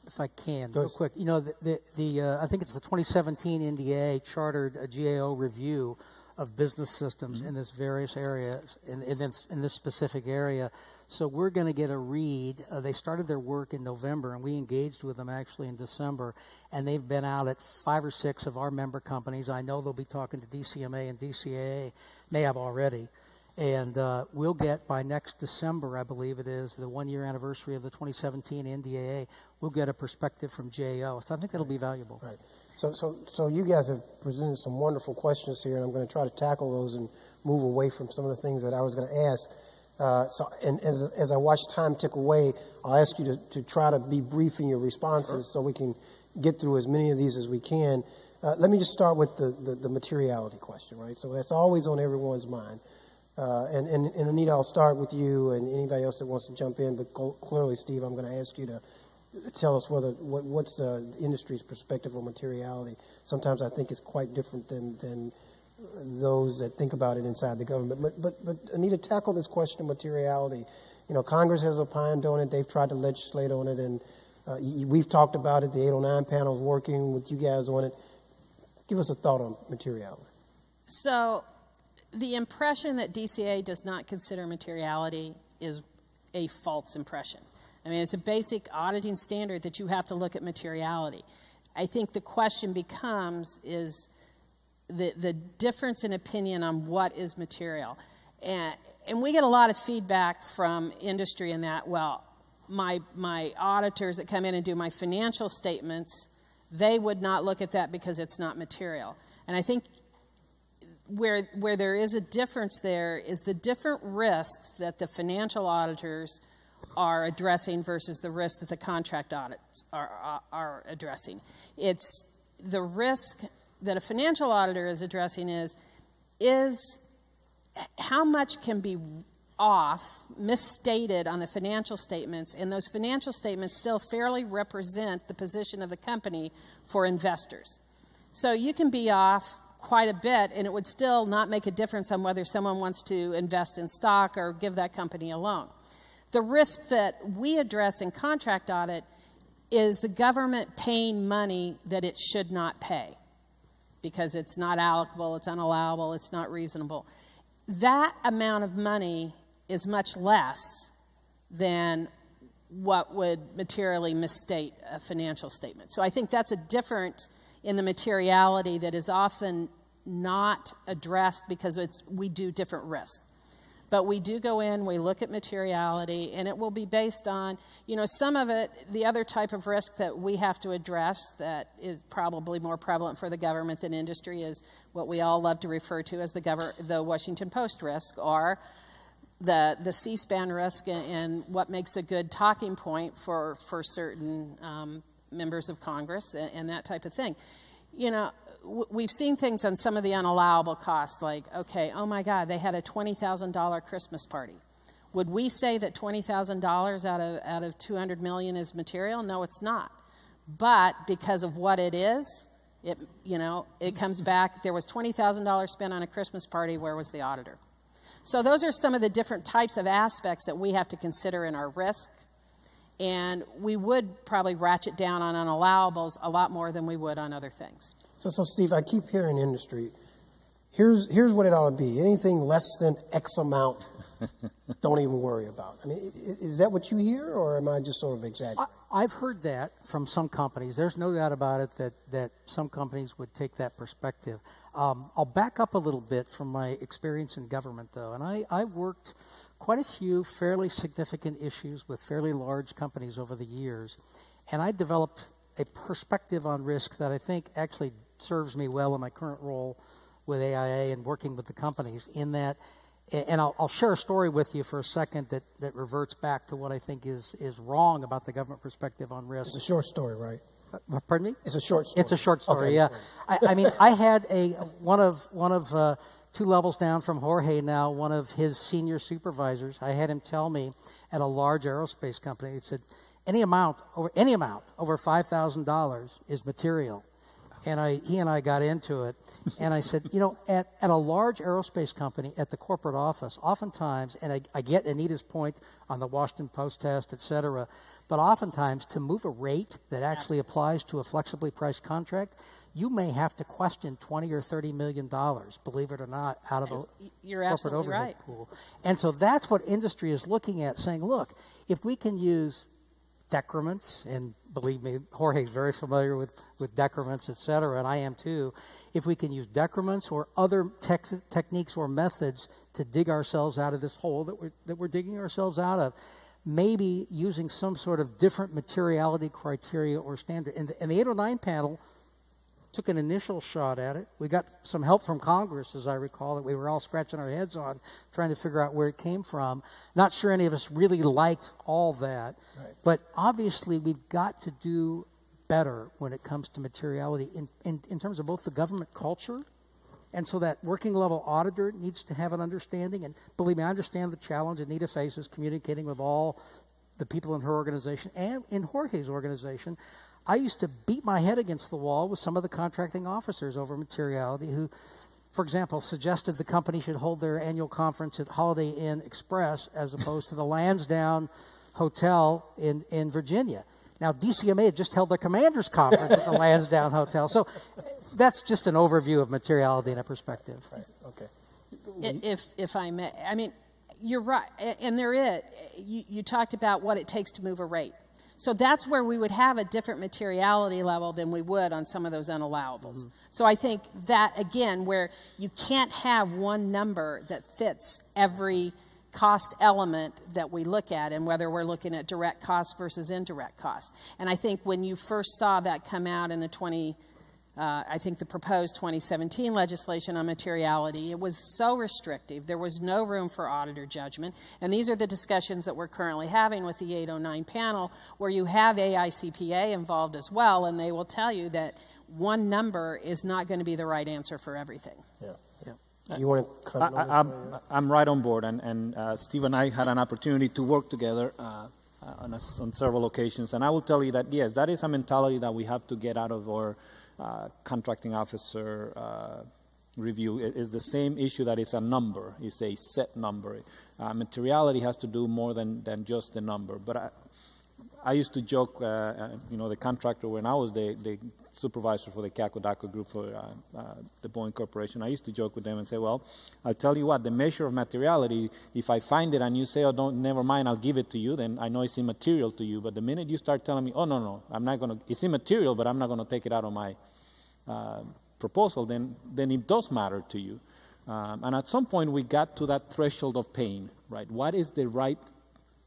If I can, real quick, I think it's the 2017 NDA chartered a GAO review of business systems in this various areas, in this specific area. So we're going to get a read. They started their work in November, and we engaged with them actually in December, and they've been out at 5 or 6 of our member companies. I know they'll be talking to DCMA and DCAA, may have already. And we'll get, by next December, I believe it is, the 1-year anniversary of the 2017 NDAA, we'll get a perspective from GAO. So I think that'll be valuable. Right. So you guys have presented some wonderful questions here, and I'm going to try to tackle those and move away from some of the things that I was going to ask. And as I watch time tick away, I'll ask you to try to be brief in your responses so we can get through as many of these as we can. Let me just start with the materiality question, right? So that's always on everyone's mind. And Anita, I'll start with you and anybody else that wants to jump in, but clearly, Steve, I'm going to ask you to tell us what's the industry's perspective on materiality. Sometimes I think it's quite different than those that think about it inside the government. But Anita, tackle this question of materiality. Congress has opined on it. They've tried to legislate on it, and we've talked about it. The 809 panel's working with you guys on it. Give us a thought on materiality. So the impression that DCAA does not consider materiality is a false impression. I mean, it's a basic auditing standard that you have to look at materiality. I think the question becomes is the difference in opinion on what is material. And we get a lot of feedback from industry in that, well, my auditors that come in and do my financial statements, they would not look at that because it's not material. And I think where there is a difference there is the different risks that the financial auditors are addressing versus the risk that the contract audits are addressing. It's the risk that a financial auditor is addressing is how much can be off, misstated on the financial statements, and those financial statements still fairly represent the position of the company for investors. So you can be off quite a bit, and it would still not make a difference on whether someone wants to invest in stock or give that company a loan. The risk that we address in contract audit is the government paying money that it should not pay because it's not allocable, it's unallowable, it's not reasonable. That amount of money is much less than what would materially misstate a financial statement. So I think that's a difference in the materiality that is often not addressed because we do different risks. But we do go in, we look at materiality, and it will be based on, some of it, the other type of risk that we have to address that is probably more prevalent for the government than industry is what we all love to refer to as the Washington Post risk, or the C-SPAN risk, and what makes a good talking point for certain members of Congress and that type of thing. We've seen things on some of the unallowable costs, like, okay, oh my God, they had a $20,000 Christmas party. Would we say that $20,000 out of $200 million is material? No, it's not. But because of what it is, it comes back. There was $20,000 spent on a Christmas party. Where was the auditor? So those are some of the different types of aspects that we have to consider in our risk. And we would probably ratchet down on unallowables a lot more than we would on other things. So Steve, I keep hearing industry. Here's what it ought to be. Anything less than X amount, don't even worry about. I mean, is that what you hear, or am I just sort of exaggerating? I've heard that from some companies. There's no doubt about it that some companies would take that perspective. I'll back up a little bit from my experience in government, though. And I worked quite a few fairly significant issues with fairly large companies over the years. And I developed a perspective on risk that I think actually serves me well in my current role with AIA and working with the companies in that, and I'll share a story with you for a second that reverts back to what I think is wrong about the government perspective on risk. It's a short story, right? Pardon me? It's a short story. It's a short story, okay. Yeah. I mean, I had one of two levels down from Jorge now, one of his senior supervisors. I had him tell me at a large aerospace company, he said, any amount over $5,000 is material. And he and I got into it, and I said, at a large aerospace company, at the corporate office, oftentimes, and I get Anita's point on the Washington Post test, et cetera, but oftentimes to move a rate that actually applies to a flexibly priced contract, you may have to question $20 or $30 million, believe it or not, out of a corporate overhead pool. And so that's what industry is looking at, saying, look, if we can use decrements, and believe me, Jorge's very familiar with decrements, et cetera, and I am too. If we can use decrements or other techniques or methods to dig ourselves out of this hole that we're digging ourselves out of, maybe using some sort of different materiality criteria or standard. And the 809 panel took an initial shot at it. We got some help from Congress, as I recall, that we were all scratching our heads on, trying to figure out where it came from. Not sure any of us really liked all that. Right. But obviously we've got to do better when it comes to materiality in terms of both the government culture, and so that working level auditor needs to have an understanding. And believe me, I understand the challenge Anita faces communicating with all the people in her organization and in Jorge's organization. I used to beat my head against the wall with some of the contracting officers over materiality who, for example, suggested the company should hold their annual conference at Holiday Inn Express as opposed to the Lansdowne Hotel in Virginia. Now, DCMA had just held their commander's conference at the Lansdowne Hotel. So that's just an overview of materiality and a perspective. Right. Okay. If I may, I mean, you're right, and you talked about what it takes to move a rate. So that's where we would have a different materiality level than we would on some of those unallowables. So I think that, again, where you can't have one number that fits every cost element that we look at, and whether we're looking at direct costs versus indirect costs. And I think when you first saw that come out in the the proposed 2017 legislation on materiality, it was so restrictive. There was no room for auditor judgment. And these are the discussions that we're currently having with the 809 panel, where you have AICPA involved as well, and they will tell you that one number is not going to be the right answer for everything. Yeah. You want to comment on this? I'm right on board, and Steve and I had an opportunity to work together on several occasions, and I will tell you that, yes, that is a mentality that we have to get out of our contracting officer review. It is the same issue that is a number, it's a set number. Materiality has to do more than just the number, but I used to joke, the contractor, when I was the supervisor for the Caco-Daco group for the Boeing Corporation, I used to joke with them and say, well, I'll tell you what, the measure of materiality, if I find it and you say, oh, never mind, I'll give it to you, then I know it's immaterial to you. But the minute you start telling me, oh, no, I'm not going to, it's immaterial, but I'm not going to take it out of my proposal, then it does matter to you. And at some point, we got to that threshold of pain, right? What is the right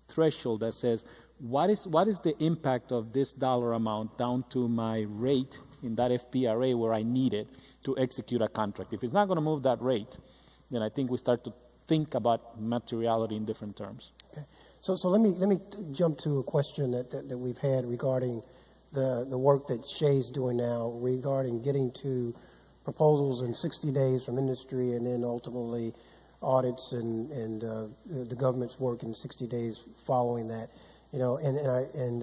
threshold that says, what is the impact of this dollar amount down to my rate in that FPRA where I need it to execute a contract? If it's not going to move that rate, then I think we start to think about materiality in different terms. Okay. So let me jump to a question that we've had regarding the work that Shay's doing now regarding getting to proposals in 60 days from industry, and then ultimately audits and the government's work in 60 days following that. And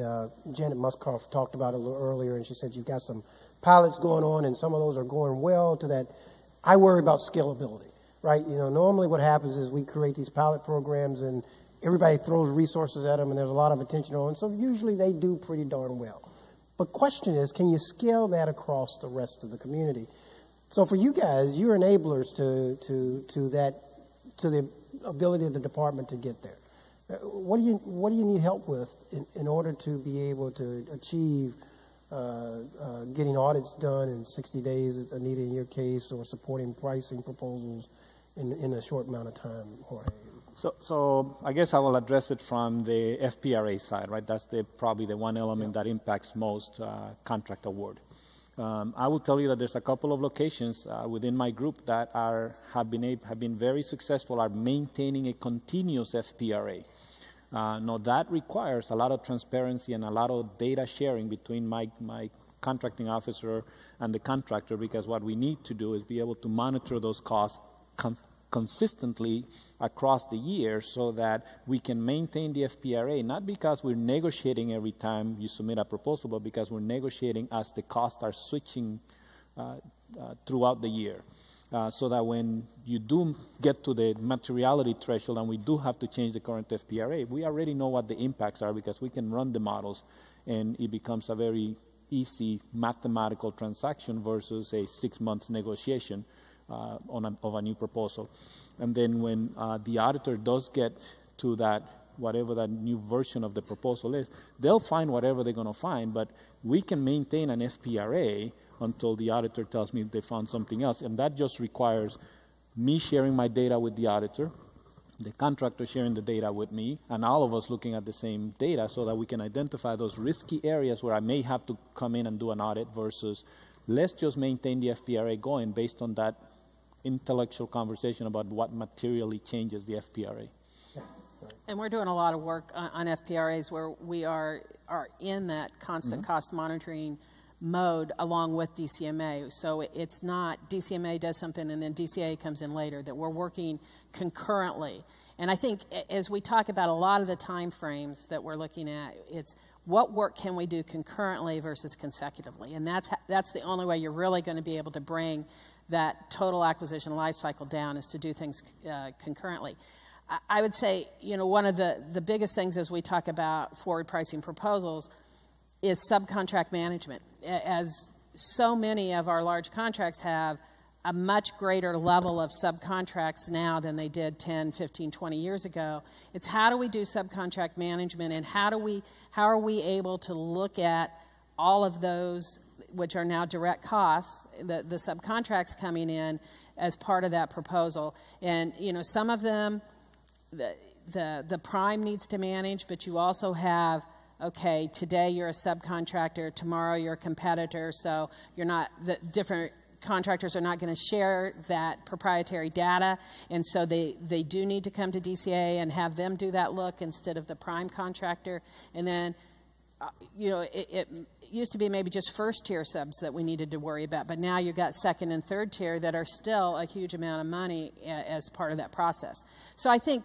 Janet Muskoff talked about it a little earlier, and she said you've got some pilots going on, and some of those are going well to that. I worry about scalability, right? Normally what happens is we create these pilot programs, and everybody throws resources at them, and there's a lot of attention on them, so usually they do pretty darn well. But question is, can you scale that across the rest of the community? So for you guys, you're enablers to the ability of the department to get there. What do you need help with in order to be able to achieve getting audits done in 60 days, Anita, in your case, or supporting pricing proposals in a short amount of time, Jorge? So I guess I will address it from the FPRA side, right? That's probably the one element that impacts most contract award. I will tell you that there's a couple of locations within my group that have been very successful at maintaining a continuous FPRA. Now that requires a lot of transparency and a lot of data sharing between my contracting officer and the contractor, because what we need to do is be able to monitor those costs consistently across the year so that we can maintain the FPRA, not because we're negotiating every time you submit a proposal, but because we're negotiating as the costs are switching throughout the year. So that when you do get to the materiality threshold and we do have to change the current FPRA, we already know what the impacts are because we can run the models, and it becomes a very easy mathematical transaction versus a 6 months negotiation of a new proposal. And then when the auditor does get to that, whatever that new version of the proposal is, they'll find whatever they're going to find, but we can maintain an FPRA until the auditor tells me they found something else. And that just requires me sharing my data with the auditor, the contractor sharing the data with me, and all of us looking at the same data so that we can identify those risky areas where I may have to come in and do an audit versus let's just maintain the FPRA going based on that intellectual conversation about what materially changes the FPRA. And we're doing a lot of work on FPRAs where we are in that constant cost monitoring mode along with DCMA. So it's not DCMA does something and then DCAA comes in later, that we're working concurrently. And I think as we talk about a lot of the time frames that we're looking at, it's what work can we do concurrently versus consecutively. And that's the only way you're really going to be able to bring that total acquisition life cycle down, is to do things concurrently. I would say, one of the biggest things as we talk about forward pricing proposals is subcontract management. As so many of our large contracts have a much greater level of subcontracts now than they did 10, 15, 20 years ago. It's how do we do subcontract management, and how are we able to look at all of those, which are now direct costs, the subcontracts coming in as part of that proposal. And, some of them, the prime needs to manage, but you also have, okay, today you're a subcontractor, tomorrow you're a competitor, so you're not, the different contractors are not going to share that proprietary data, and so they do need to come to DCAA and have them do that look instead of the prime contractor. And then, it used to be maybe just first-tier subs that we needed to worry about, but now you've got second and third tier that are still a huge amount of money as part of that process. So I think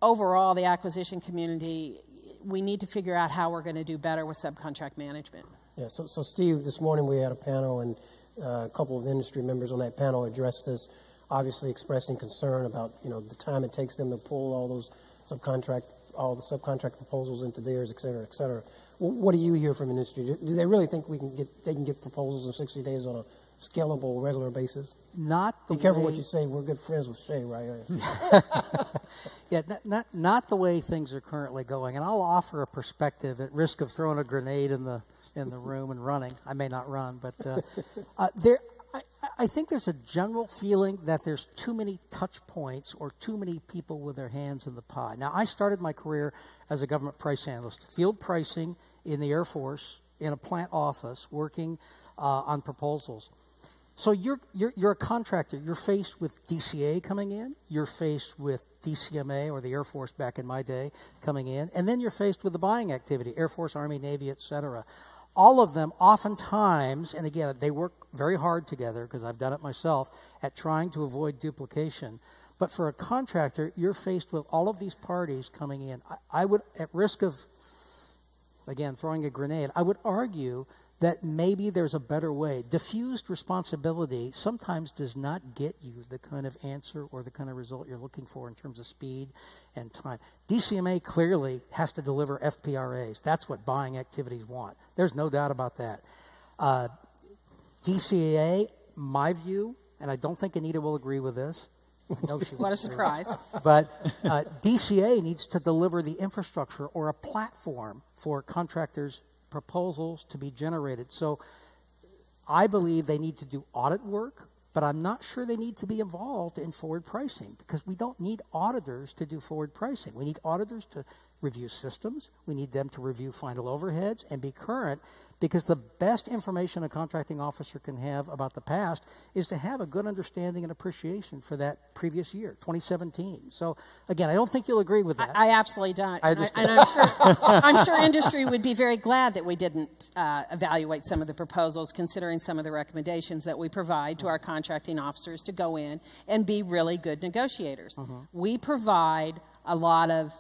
overall, the acquisition community, we need to figure out how we're going to do better with subcontract management. Yeah, so Steve, this morning we had a panel, and a couple of industry members on that panel addressed this, obviously expressing concern about the time it takes them to pull all the subcontract proposals into theirs, et cetera, et cetera. What do you hear from industry? Do they really think they can get proposals in 60 days on a scalable, regular basis? Be careful what you say. We're good friends with Shay, right? Yeah, not the way things are currently going. And I'll offer a perspective at risk of throwing a grenade in the room and running. I may not run, but I think there's a general feeling that there's too many touch points or too many people with their hands in the pie. Now, I started my career as a government price analyst, field pricing in the Air Force, in a plant office, working on proposals. So you're a contractor. You're faced with DCA coming in. You're faced with DCMA, or the Air Force back in my day, coming in. And then you're faced with the buying activity, Air Force, Army, Navy, et cetera. All of them oftentimes, and again, they work very hard together, because I've done it myself, at trying to avoid duplication. But for a contractor, you're faced with all of these parties coming in. I would, at risk of, again, throwing a grenade, I would argue that maybe there's a better way. Diffused responsibility sometimes does not get you the kind of answer or the kind of result you're looking for in terms of speed and time. DCMA clearly has to deliver FPRAs. That's what buying activities want. There's no doubt about that. DCAA, my view, and I don't think Anita will agree with this. No, she What a surprise. But DCA needs to deliver the infrastructure or a platform for contractors' proposals to be generated. So I believe they need to do audit work, but I'm not sure they need to be involved in forward pricing, because we don't need auditors to do forward pricing. We need auditors to review systems. We need them to review final overheads and be current, because the best information a contracting officer can have about the past is to have a good understanding and appreciation for that previous year, 2017. So, again, I don't think you'll agree with that. I absolutely don't. And I'm sure industry would be very glad that we didn't evaluate some of the proposals, considering some of the recommendations that we provide to our contracting officers to go in and be really good negotiators. Mm-hmm. We provide a lot of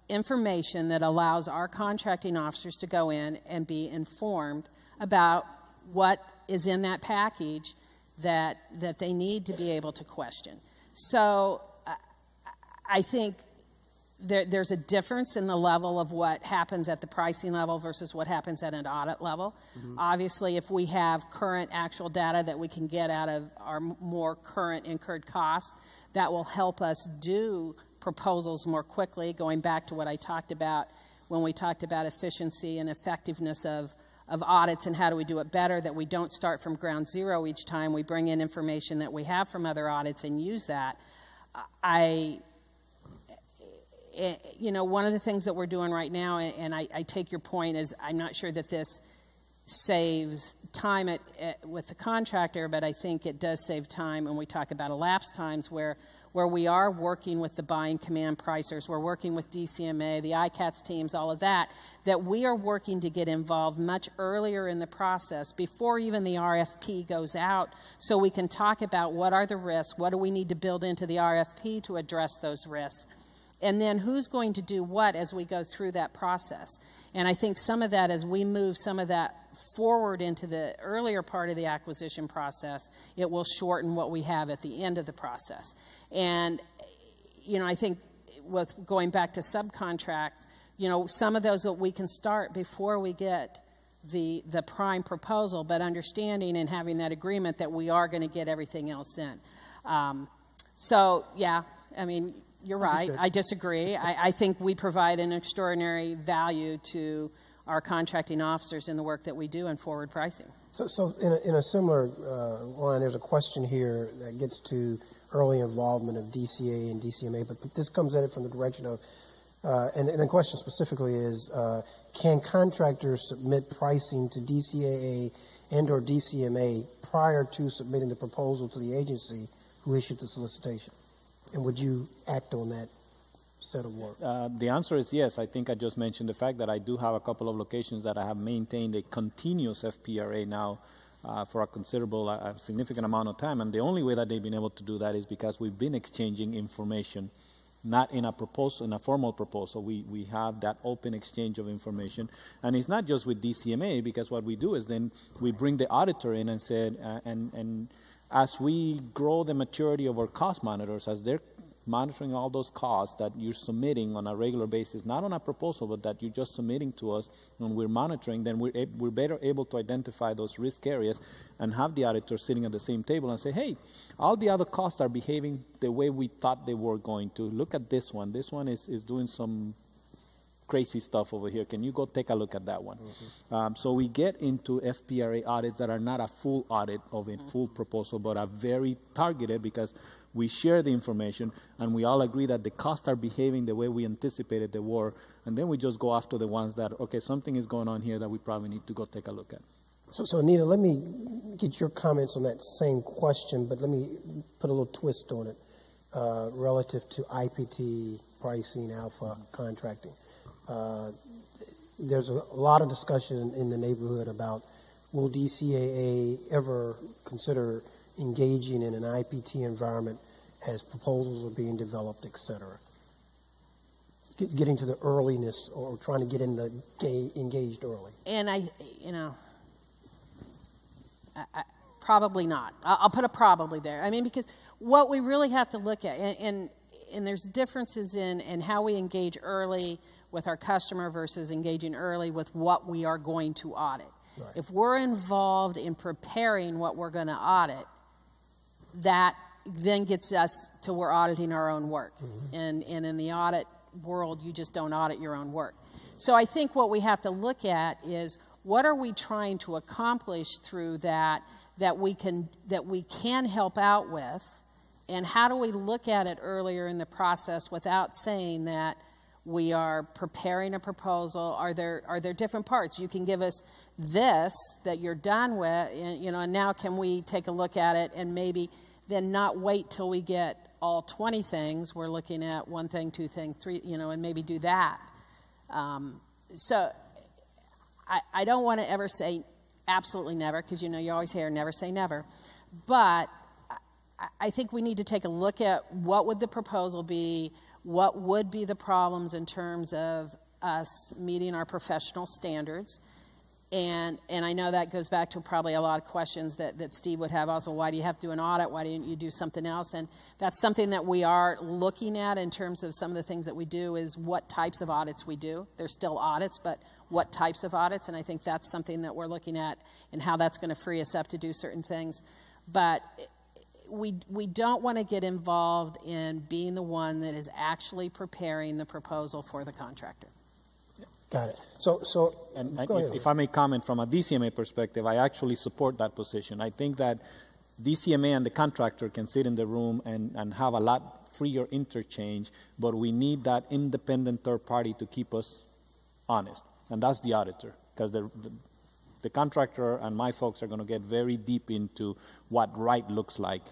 information that allows our contracting officers to go in and be informed about what is in that package that they need to be able to question. So I think there's a difference in the level of what happens at the pricing level versus what happens at an audit level. Mm-hmm. Obviously, if we have current actual data that we can get out of our more current incurred costs, that will help us do proposals more quickly, going back to what I talked about when we talked about efficiency and effectiveness of audits and how do we do it better, that we don't start from ground zero each time. We bring in information that we have from other audits and use that. One of the things that we're doing right now, and I take your point, is I'm not sure that this saves time with the contractor, but I think it does save time when we talk about elapsed times where we are working with the buying command pricers, we're working with DCMA, the ICATS teams, all of that we are working to get involved much earlier in the process before even the RFP goes out, so we can talk about what are the risks, what do we need to build into the RFP to address those risks, and then who's going to do what as we go through that process. And I think some of that, as we move some of that forward into the earlier part of the acquisition process, it will shorten what we have at the end of the process. And, I think with going back to subcontract, some of those that we can start before we get the prime proposal, but understanding and having that agreement that we are going to get everything else in. So, yeah, I mean, you're right. I disagree. I think we provide an extraordinary value to our contracting officers in the work that we do in forward pricing. So in a similar line, there's a question here that gets to early involvement of DCA and DCMA, but this comes at it from the direction of, and the question specifically is, can contractors submit pricing to DCAA and or DCMA prior to submitting the proposal to the agency who issued the solicitation? And would you act on that set of work? The answer is yes. I think I just mentioned the fact that I do have a couple of locations that I have maintained a continuous FPRA now for a considerable, significant amount of time. And the only way that they've been able to do that is because we've been exchanging information, not in a proposal, in a formal proposal. We have that open exchange of information. And it's not just with DCMA, because what we do is then we bring the auditor in and said, and as we grow the maturity of our cost monitors, as they're monitoring all those costs that you're submitting on a regular basis, not on a proposal, but that you're just submitting to us when we're monitoring, then we're better able to identify those risk areas and have the auditor sitting at the same table and say, hey, all the other costs are behaving the way we thought they were going to. Look at this one. This one is doing some crazy stuff over here. Can you go take a look at that one? Mm-hmm. So we get into FPRA audits that are not a full audit of a full proposal, but are very targeted because we share the information and we all agree that the costs are behaving the way we anticipated they were. And then we just go after the ones that, okay, something is going on here that we probably need to go take a look at. So Anita, let me get your comments on that same question, but let me put a little twist on it relative to IPT pricing, alpha contracting. There's a lot of discussion in the neighborhood about will DCAA ever consider engaging in an IPT environment as proposals are being developed, et cetera. Getting to the earliness or trying to get engaged early. And I probably not. I'll put a probably there. I mean, because what we really have to look at, and there's differences in how we engage early with our customer versus engaging early with what we are going to audit. Right. If we're involved in preparing what we're going to audit, that then gets us to we're auditing our own work. Mm-hmm. And in the audit world, you just don't audit your own work. So I think what we have to look at is what are we trying to accomplish through that we can help out with, and how do we look at it earlier in the process without saying that we are preparing a proposal. Are there different parts? You can give us this that you're done with, and now can we take a look at it and maybe then not wait till we get all 20 things. We're looking at one thing, two things, three, and maybe do that. So I don't want to ever say absolutely never, because you always hear never say never. But I think we need to take a look at what would the proposal be, what would be the problems in terms of us meeting our professional standards. And I know that goes back to probably a lot of questions that Steve would have also. Why do you have to do an audit? Why didn't you do something else? And that's something that we are looking at in terms of some of the things that we do is what types of audits we do. There's still audits, but what types of audits? And I think that's something that we're looking at and how that's going to free us up to do certain things. But we don't want to get involved in being the one that is actually preparing the proposal for the contractor. Got it. So and if I may comment from a DCMA perspective, I actually support that position. I think that DCMA and the contractor can sit in the room and have a lot freer interchange, but we need that independent third party to keep us honest, and that's the auditor, because the contractor and my folks are going to get very deep into what right looks like,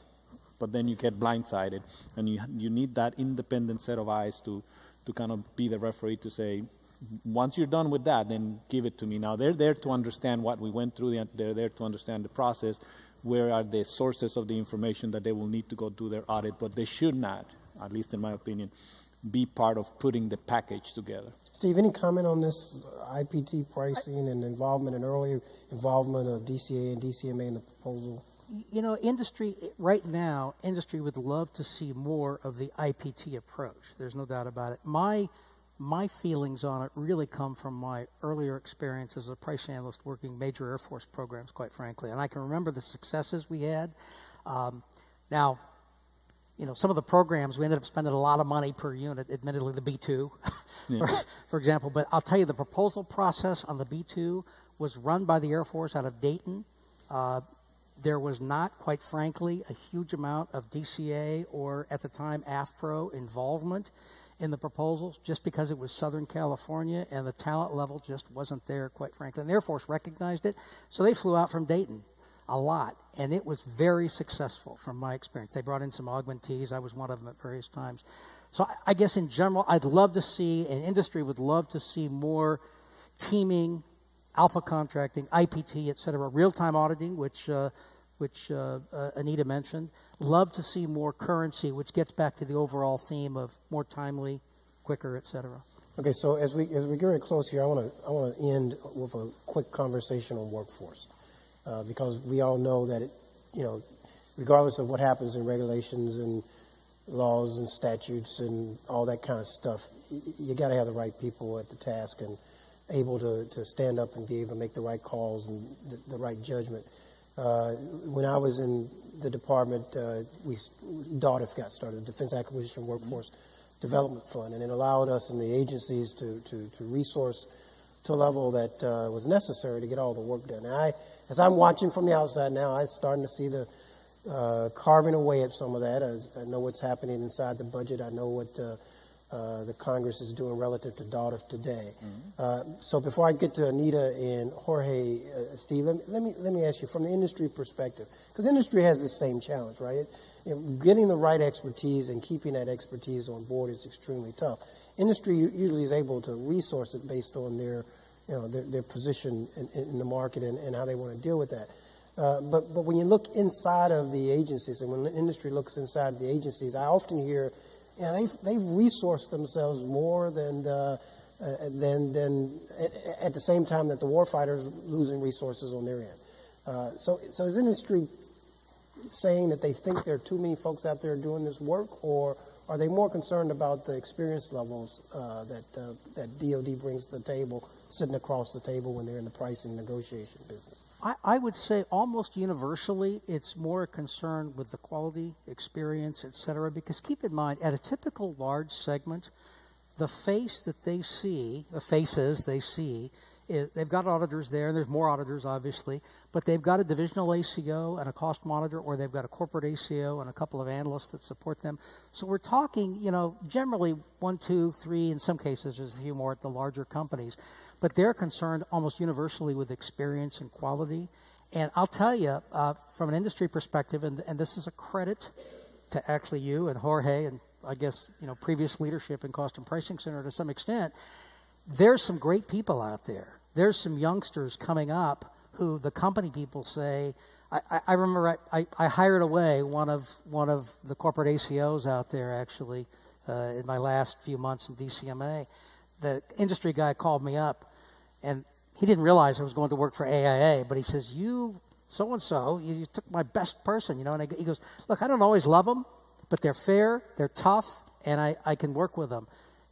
but then you get blindsided, and you need that independent set of eyes to kind of be the referee to say, once you're done with that, then give it to me. Now, they're there to understand what we went through. They're there to understand the process. Where are the sources of the information that they will need to go do their audit, but they should not, at least in my opinion, be part of putting the package together. Steve, any comment on this IPT pricing and involvement and early involvement of DCA and DCMA in the proposal? Industry right now, industry would love to see more of the IPT approach. There's no doubt about it. My my feelings on it really come from my earlier experience as a price analyst working major Air Force programs, quite frankly. And I can remember the successes we had. Now, some of the programs, we ended up spending a lot of money per unit, admittedly the B-2, for example. But I'll tell you, the proposal process on the B-2 was run by the Air Force out of Dayton. There was not, quite frankly, a huge amount of DCA or, at the time, AFPRO involvement in the proposals just because it was Southern California and the talent level just wasn't there, quite frankly. And the Air Force recognized it, so they flew out from Dayton a lot, and it was very successful from my experience. They brought in some augmentees. I was one of them at various times. So I guess in general, I'd love to see, and industry would love to see more teaming, alpha contracting, IPT, et cetera, real-time auditing, which Anita mentioned. Love to see more currency, which gets back to the overall theme of more timely, quicker, et cetera. Okay, so as we get very close here, I want to end with a quick conversation on workforce, because we all know that regardless of what happens in regulations and laws and statutes and all that kind of stuff, you got to have the right people at the task and able to stand up and be able to make the right calls and the right judgment. When I was in the department, DAWDF got started, the Defense Acquisition Workforce Development Fund, and it allowed us in the agencies to resource to a level that was necessary to get all the work done. And as I'm watching from the outside now, I'm starting to see the carving away at some of that. I know what's happening inside the budget. I know what the Congress is doing relative to DAWDF today. So before I get to Anita and Jorge, Steve, let me ask you from the industry perspective, because industry has the same challenge, right? It's, getting the right expertise and keeping that expertise on board is extremely tough. Industry usually is able to resource it based on their position in the market and how they want to deal with that. But when you look inside of the agencies, and when the industry looks inside the agencies, I often hear, they've resourced themselves more than at the same time that the warfighters losing resources on their end. So is industry saying that they think there are too many folks out there doing this work, or are they more concerned about the experience levels that DoD brings to the table, sitting across the table when they're in the pricing negotiation business? I would say almost universally it's more a concern with the quality, experience, et cetera, because keep in mind, at a typical large segment, the faces they see, they've got auditors there, and there's more auditors, obviously, but they've got a divisional ACO and a cost monitor, or they've got a corporate ACO and a couple of analysts that support them. So we're talking, generally 1, 2, 3, in some cases there's a few more at the larger companies, but they're concerned almost universally with experience and quality. And I'll tell you, from an industry perspective, and this is a credit to actually you and Jorge and I guess, previous leadership in Cost and Pricing Center to some extent, there's some great people out there. There's some youngsters coming up who the company people say, I remember I hired away one of the corporate ACOs out there actually in my last few months in DCMA. The industry guy called me up, and he didn't realize I was going to work for AIA, but he says, you so-and-so, you took my best person, and he goes, look, I don't always love them, but they're fair, they're tough, and I can work with them.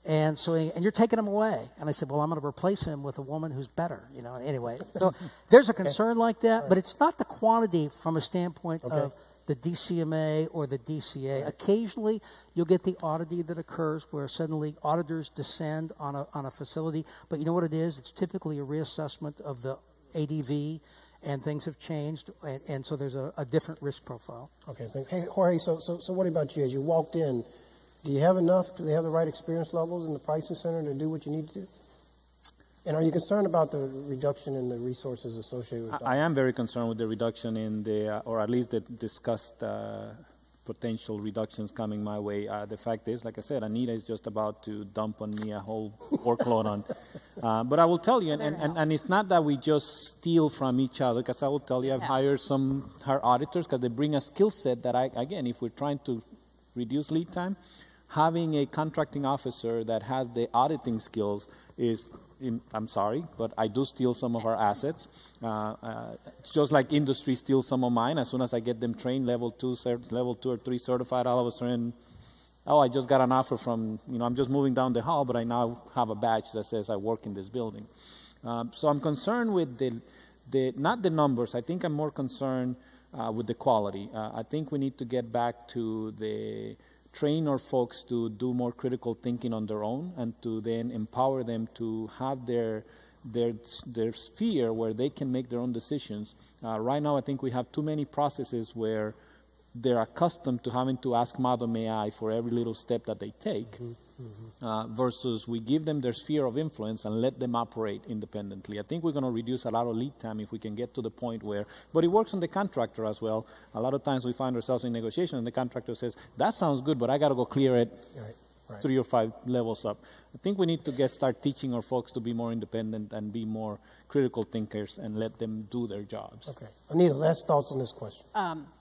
And so, and you're taking them away. And I said, well, I'm going to replace him with a woman who's better, anyway. So there's a concern like that, but it's not the quantity from a standpoint of the DCMA or the DCA. Occasionally, you'll get the oddity that occurs where suddenly auditors descend on a facility. But you know what it is? It's typically a reassessment of the ADV, and things have changed, and so there's a different risk profile. Okay, thanks. Hey, Jorge, so what about you? As you walked in, do you have enough? Do they have the right experience levels in the pricing center to do what you need to do? And are you concerned about the reduction in the resources associated with that? I am very concerned with the reduction in or at least the discussed potential reductions coming my way. The fact is, like I said, Anita is just about to dump on me a whole workload on. But I will tell you, and it's not that we just steal from each other, because I will tell you, I've hired her auditors because they bring a skill set that if we're trying to reduce lead time, having a contracting officer that has the auditing skills is, I'm sorry, but I do steal some of our assets. It's just like industry steals some of mine. As soon as I get them trained, level 2 or 3 certified, all of a sudden oh, I just got an offer from, I'm just moving down the hall, but I now have a badge that says I work in this building. So I'm concerned with not the numbers. I think I'm more concerned with the quality. I think we need to get back to train our folks to do more critical thinking on their own, and to then empower them to have their sphere where they can make their own decisions. Right now, I think we have too many processes where they're accustomed to having to ask Madam AI for every little step that they take, versus we give them their sphere of influence and let them operate independently. I think we're going to reduce a lot of lead time if we can get to the point where, but it works on the contractor as well. A lot of times we find ourselves in negotiation and the contractor says, that sounds good, but I got to go clear it. Right. 3 or 5 levels up. I think we need to start teaching our folks to be more independent and be more critical thinkers and let them do their jobs. Okay. Anita, last thoughts on this question.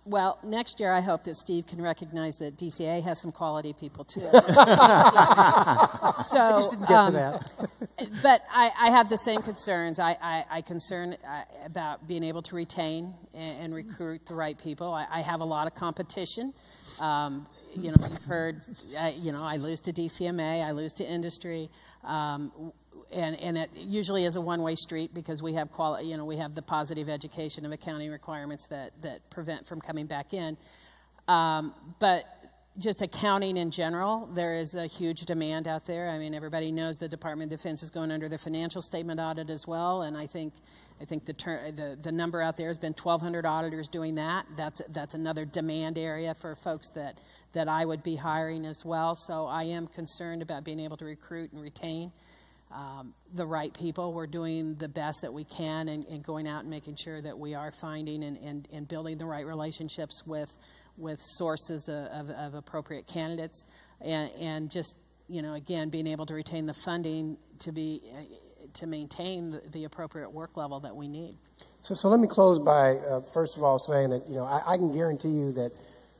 Well, next year I hope that Steve can recognize that DCA has some quality people too. So, I just didn't get to that. But I have the same concerns. I concern about being able to retain and recruit the right people. I have a lot of competition. You've heard, I lose to DCMA, I lose to industry, and it usually is a one-way street because we have we have the positive education of accounting requirements that prevent from coming back in. But just accounting in general, there is a huge demand out there. I mean, everybody knows the Department of Defense is going under the financial statement audit as well, and I think the number out there has been 1,200 auditors doing that. That's another demand area for folks that I would be hiring as well. So I am concerned about being able to recruit and retain the right people. We're doing the best that we can and going out and making sure that we are finding and building the right relationships with sources of appropriate candidates, and just again being able to retain the funding to maintain the appropriate work level that we need. So let me close by first of all saying that I can guarantee you that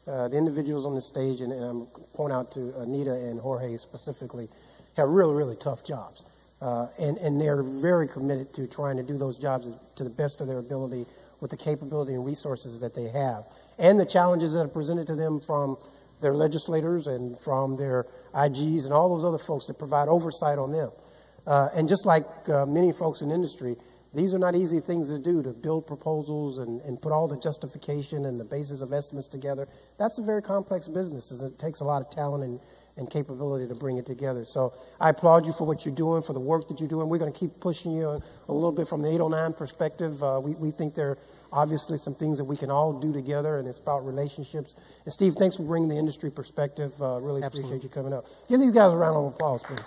the individuals on the stage, and I'm point out to Anita and Jorge specifically, have really, really tough jobs, and they're very committed to trying to do those jobs to the best of their ability with the capability and resources that they have, and the challenges that are presented to them from their legislators and from their IGs and all those other folks that provide oversight on them. And just like many folks in industry, these are not easy things to do, to build proposals and put all the justification and the basis of estimates together. That's a very complex business, and it takes a lot of talent and capability to bring it together. So I applaud you for what you're doing, for the work that you're doing. We're going to keep pushing you a little bit from the 809 perspective. We think there are obviously some things that we can all do together, and it's about relationships. And Steve, thanks for bringing the industry perspective. Really appreciate you coming up. Give these guys a round of applause, please.